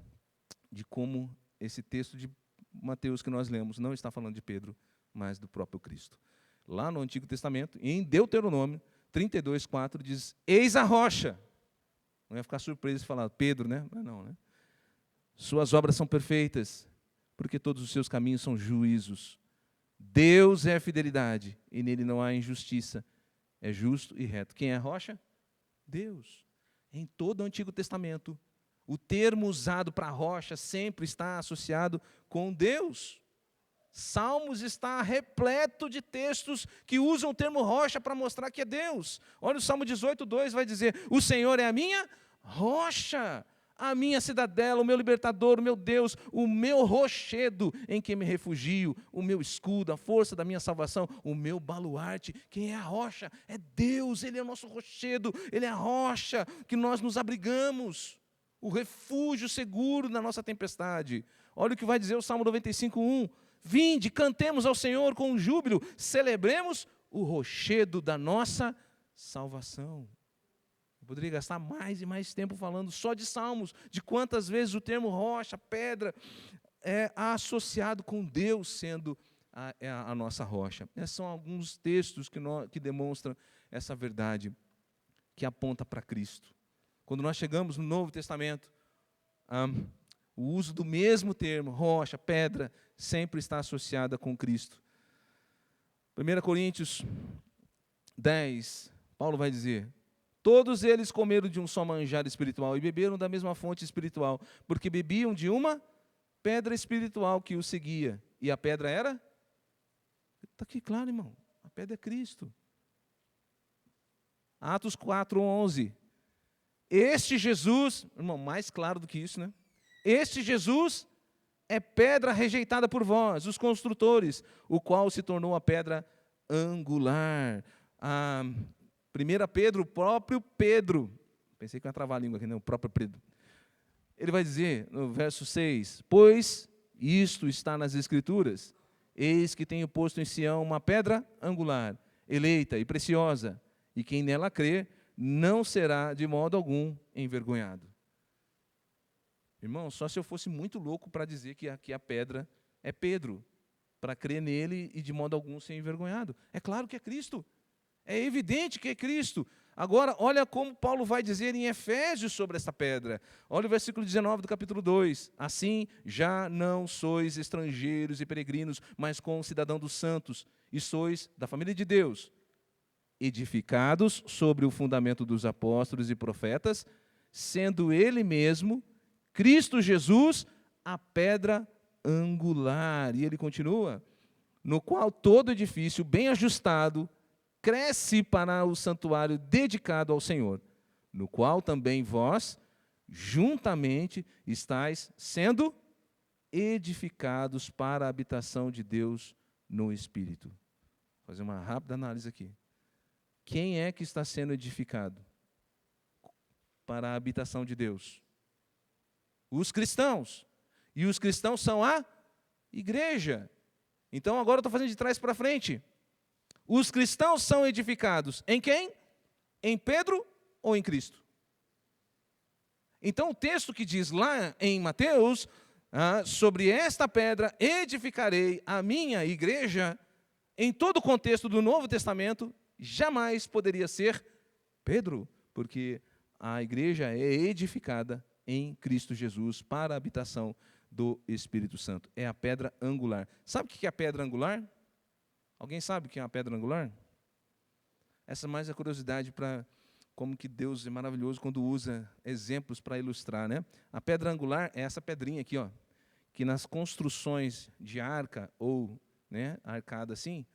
de como esse texto de Mateus que nós lemos não está falando de Pedro, mas do próprio Cristo. Lá no Antigo Testamento, em Deuteronômio 32:4, diz, eis a rocha. Não ia ficar surpreso de falar, Pedro, né? Não, né? Suas obras são perfeitas, porque todos os seus caminhos são juízos. Deus é a fidelidade, e nele não há injustiça. É justo e reto. Quem é a rocha? Deus. Em todo o Antigo Testamento, o termo usado para rocha sempre está associado com Deus. Salmos está repleto de textos que usam o termo rocha para mostrar que é Deus. Olha o Salmo 18:2 vai dizer, o Senhor é a minha rocha, a minha cidadela, o meu libertador, o meu Deus, o meu rochedo em quem me refugio, o meu escudo, a força da minha salvação, o meu baluarte. Quem é a rocha? É Deus, Ele é o nosso rochedo, Ele é a rocha que nós nos abrigamos, o refúgio seguro na nossa tempestade. Olha o que vai dizer o Salmo 95:1. Vinde, cantemos ao Senhor com júbilo, celebremos o rochedo da nossa salvação. Eu poderia gastar mais e mais tempo falando só de salmos, de quantas vezes o termo rocha, pedra, é associado com Deus sendo a nossa rocha. Esses são alguns textos que demonstram essa verdade, que aponta para Cristo. Quando nós chegamos no Novo Testamento, o uso do mesmo termo, rocha, pedra, sempre está associada com Cristo. 1 Coríntios 10, Paulo vai dizer, todos eles comeram de um só manjar espiritual e beberam da mesma fonte espiritual, porque bebiam de uma pedra espiritual que os seguia. E a pedra era? Está aqui claro, irmão, a pedra é Cristo. Atos 4:11. Este Jesus, irmão, mais claro do que isso, né? Este Jesus é pedra rejeitada por vós, os construtores, o qual se tornou a pedra angular. 1 Pedro, o próprio Pedro, pensei que ia travar a língua aqui, não, o próprio Pedro. Ele vai dizer, no verso 6, pois isto está nas Escrituras, eis que tenho posto em Sião uma pedra angular, eleita e preciosa, e quem nela crê, não será de modo algum envergonhado. Irmão, só se eu fosse muito louco para dizer que aqui a pedra é Pedro, para crer nele e de modo algum ser envergonhado. É claro que é Cristo, é evidente que é Cristo. Agora, olha como Paulo vai dizer em Efésios sobre essa pedra. Olha o versículo 19 do capítulo 2. Assim, já não sois estrangeiros e peregrinos, mas concidadãos dos santos, e sois da família de Deus, edificados sobre o fundamento dos apóstolos e profetas, sendo Ele mesmo, Cristo Jesus, a pedra angular. E ele continua, no qual todo edifício bem ajustado cresce para o santuário dedicado ao Senhor, no qual também vós, juntamente, estáis sendo edificados para a habitação de Deus no Espírito. Vou fazer uma rápida análise aqui. Quem é que está sendo edificado para a habitação de Deus? Os cristãos. E os cristãos são a igreja. Então agora eu estou fazendo de trás para frente. Os cristãos são edificados em quem? Em Pedro ou em Cristo? Então o texto que diz lá em Mateus, sobre esta pedra edificarei a minha igreja, em todo o contexto do Novo Testamento, jamais poderia ser Pedro, porque a igreja é edificada em Cristo Jesus para a habitação do Espírito Santo. É a pedra angular. Sabe o que é a pedra angular? Alguém sabe o que é uma pedra angular? Essa é mais a curiosidade para como que Deus é maravilhoso quando usa exemplos para ilustrar, né? A pedra angular é essa pedrinha aqui, ó, que nas construções de arca ou, né, arcada assim,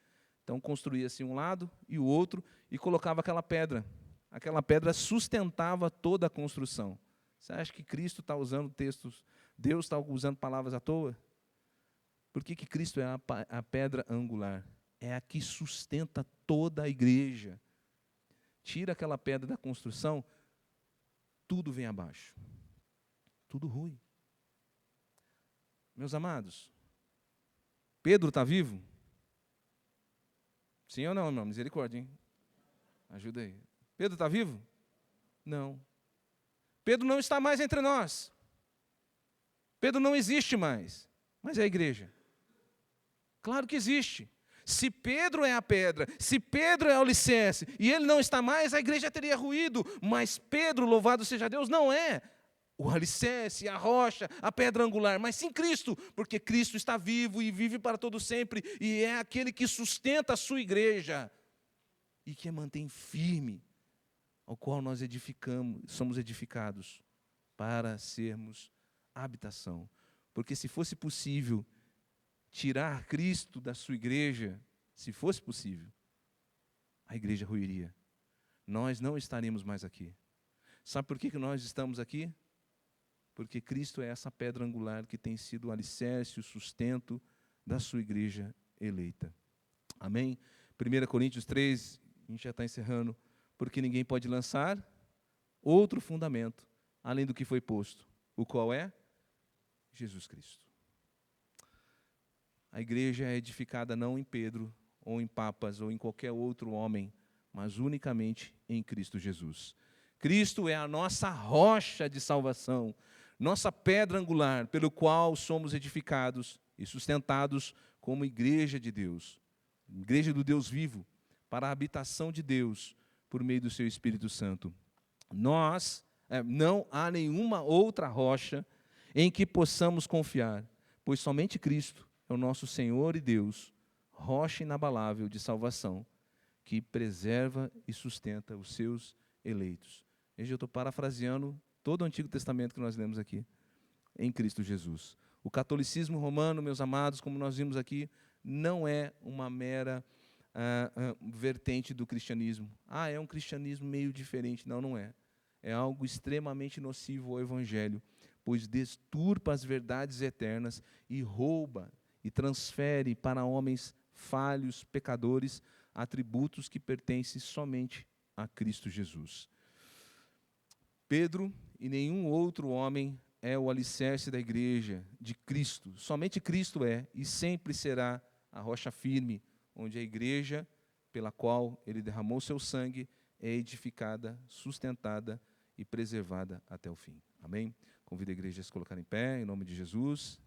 então construía assim um lado e o outro e colocava aquela pedra. Aquela pedra sustentava toda a construção. Você acha que Cristo está usando textos, Deus está usando palavras à toa? Por que Cristo é a pedra angular? É a que sustenta toda a igreja. Tira aquela pedra da construção, tudo vem abaixo. Tudo ruim. Meus amados, Pedro está vivo? Sim ou não, irmão? Misericórdia, hein? Ajuda aí. Pedro está vivo? Não. Pedro não está mais entre nós. Pedro não existe mais. Mas é a igreja. Claro que existe. Se Pedro é a pedra, se Pedro é o alicerce, e ele não está mais, a igreja teria ruído. Mas Pedro, louvado seja Deus, não é o alicerce, a rocha, a pedra angular, mas sim Cristo, porque Cristo está vivo e vive para todo sempre, e é aquele que sustenta a sua igreja, e que a mantém firme, ao qual nós somos edificados, para sermos habitação. Porque se fosse possível tirar Cristo da sua igreja, se fosse possível, a igreja ruiria. Nós não estaremos mais aqui. Sabe por que nós estamos aqui? Porque Cristo é essa pedra angular que tem sido o alicerce, o sustento da sua igreja eleita. Amém? 1 Coríntios 3, a gente já está encerrando. Porque ninguém pode lançar outro fundamento, além do que foi posto, o qual é Jesus Cristo. A igreja é edificada não em Pedro, ou em papas, ou em qualquer outro homem, mas unicamente em Cristo Jesus. Cristo é a nossa rocha de salvação, nossa pedra angular, pelo qual somos edificados e sustentados como igreja de Deus, igreja do Deus vivo, para a habitação de Deus, por meio do seu Espírito Santo. Não há nenhuma outra rocha em que possamos confiar, pois somente Cristo é o nosso Senhor e Deus, rocha inabalável de salvação, que preserva e sustenta os seus eleitos. Veja, eu estou parafraseando todo o Antigo Testamento que nós lemos aqui, em Cristo Jesus. O catolicismo romano, meus amados, como nós vimos aqui, não é uma mera vertente do cristianismo. É um cristianismo meio diferente. Não, não é. É algo extremamente nocivo ao Evangelho, pois deturpa as verdades eternas e rouba e transfere para homens falhos, pecadores, atributos que pertencem somente a Cristo Jesus. Pedro e nenhum outro homem é o alicerce da igreja de Cristo. Somente Cristo é e sempre será a rocha firme, onde a igreja, pela qual ele derramou seu sangue, é edificada, sustentada e preservada até o fim. Amém? Convido a igreja a se colocar em pé, em nome de Jesus.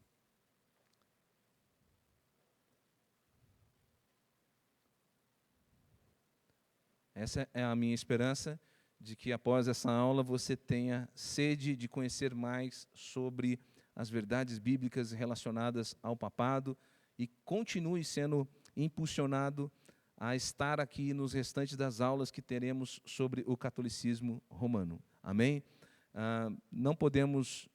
Essa é a minha esperança, de que após essa aula você tenha sede de conhecer mais sobre as verdades bíblicas relacionadas ao papado e continue sendo impulsionado a estar aqui nos restantes das aulas que teremos sobre o catolicismo romano. Amém? Não podemos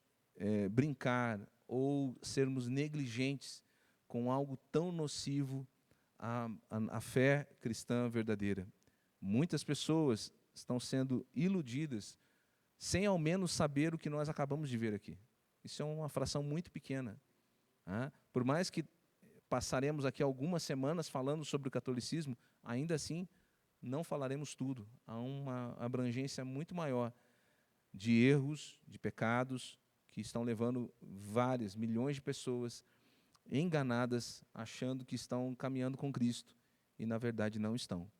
brincar ou sermos negligentes com algo tão nocivo a fé cristã verdadeira. Muitas pessoas estão sendo iludidas sem ao menos saber o que nós acabamos de ver aqui. Isso é uma fração muito pequena. Por mais que passaremos aqui algumas semanas falando sobre o catolicismo, ainda assim não falaremos tudo. Há uma abrangência muito maior de erros, de pecados, que estão levando várias, milhões de pessoas enganadas, achando que estão caminhando com Cristo, e na verdade não estão.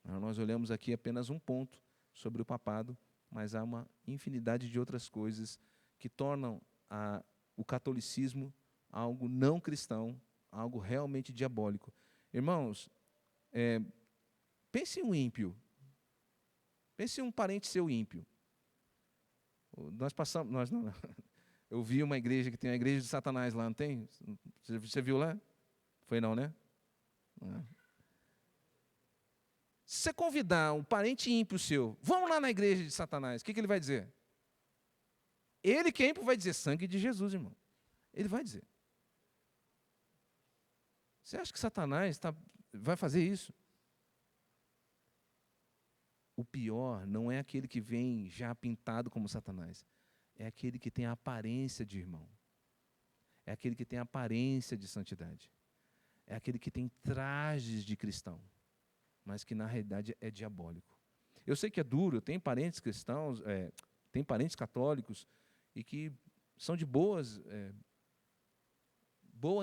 Nós olhamos aqui apenas um ponto sobre o papado, mas há uma infinidade de outras coisas que tornam o catolicismo algo não cristão, algo realmente diabólico. Irmãos, pense em um ímpio. Pense em um parente seu ímpio. Eu vi uma igreja que tem a igreja de Satanás lá, não tem? Você viu lá? Foi não, né? Se você convidar um parente ímpio seu, vamos lá na igreja de Satanás, o que ele vai dizer? Ele que é ímpio vai dizer, sangue de Jesus, irmão. Ele vai dizer. Você acha que Satanás vai fazer isso? O pior não é aquele que vem já pintado como Satanás. É aquele que tem a aparência de irmão. É aquele que tem a aparência de santidade. É aquele que tem trajes de cristão, mas que na realidade é diabólico. Eu sei que é duro, eu tenho parentes cristãos, tenho parentes católicos, e que são de boa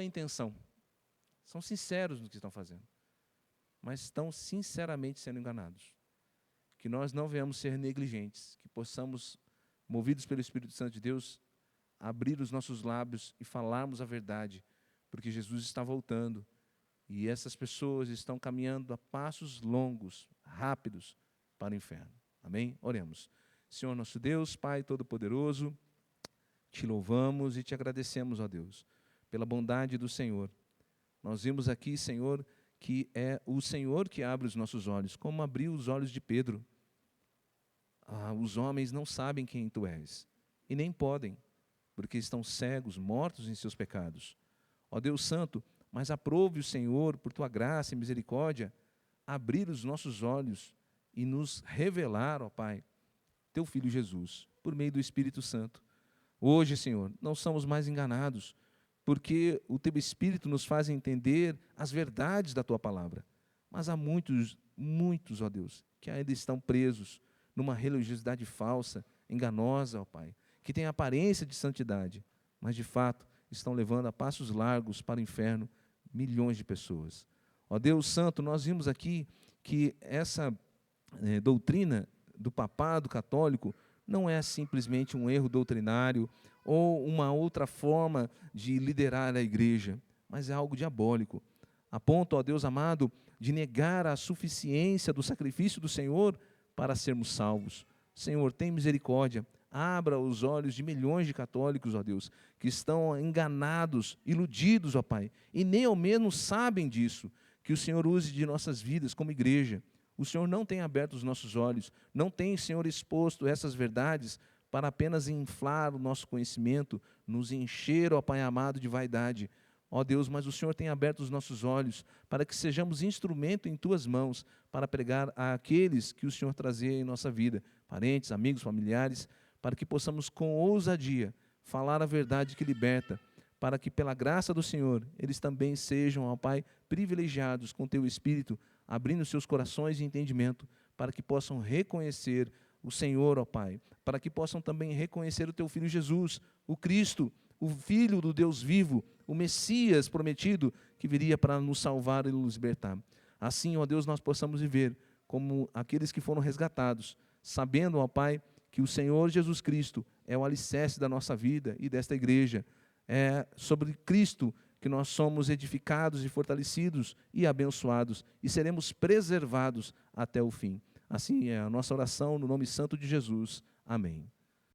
intenção. São sinceros no que estão fazendo, mas estão sinceramente sendo enganados. Que nós não venhamos ser negligentes, que possamos, movidos pelo Espírito Santo de Deus, abrir os nossos lábios e falarmos a verdade, porque Jesus está voltando, e essas pessoas estão caminhando a passos longos, rápidos, para o inferno. Amém? Oremos. Senhor nosso Deus, Pai Todo-Poderoso, te louvamos e te agradecemos, ó Deus, pela bondade do Senhor. Nós vimos aqui, Senhor, que é o Senhor que abre os nossos olhos, como abriu os olhos de Pedro. Os homens não sabem quem tu és, e nem podem, porque estão cegos, mortos em seus pecados. Ó Deus Santo, mas aprove o Senhor, por tua graça e misericórdia, abrir os nossos olhos e nos revelar, ó Pai, teu Filho Jesus, por meio do Espírito Santo. Hoje, Senhor, não somos mais enganados, porque o teu Espírito nos faz entender as verdades da tua palavra. Mas há muitos, ó Deus, que ainda estão presos numa religiosidade falsa, enganosa, ó Pai, que tem aparência de santidade, mas de fato estão levando a passos largos para o inferno milhões de pessoas. Ó Deus Santo, nós vimos aqui que essa doutrina do papado católico não é simplesmente um erro doutrinário ou uma outra forma de liderar a igreja, mas é algo diabólico, a ponto, ó Deus amado, de negar a suficiência do sacrifício do Senhor para sermos salvos. Senhor, tem misericórdia, abra os olhos de milhões de católicos, ó Deus, que estão enganados, iludidos, ó Pai, e nem ao menos sabem disso, que o Senhor use de nossas vidas como igreja. O Senhor não tem aberto os nossos olhos, não tem, Senhor, exposto essas verdades para apenas inflar o nosso conhecimento, nos encher, ó Pai amado, de vaidade. Ó Deus, mas o Senhor tem aberto os nossos olhos para que sejamos instrumento em Tuas mãos para pregar àqueles que o Senhor trazia em nossa vida, parentes, amigos, familiares, para que possamos com ousadia falar a verdade que liberta, para que pela graça do Senhor eles também sejam, ó Pai, privilegiados com Teu Espírito, abrindo seus corações e entendimento, para que possam reconhecer o Senhor, ó Pai, para que possam também reconhecer o Teu Filho Jesus, o Cristo, o Filho do Deus vivo, o Messias prometido, que viria para nos salvar e nos libertar. Assim, ó Deus, nós possamos viver como aqueles que foram resgatados, sabendo, ó Pai, que o Senhor Jesus Cristo é o alicerce da nossa vida e desta igreja. É sobre Cristo que nós somos edificados e fortalecidos e abençoados e seremos preservados até o fim. Assim é a nossa oração no nome santo de Jesus. Amém.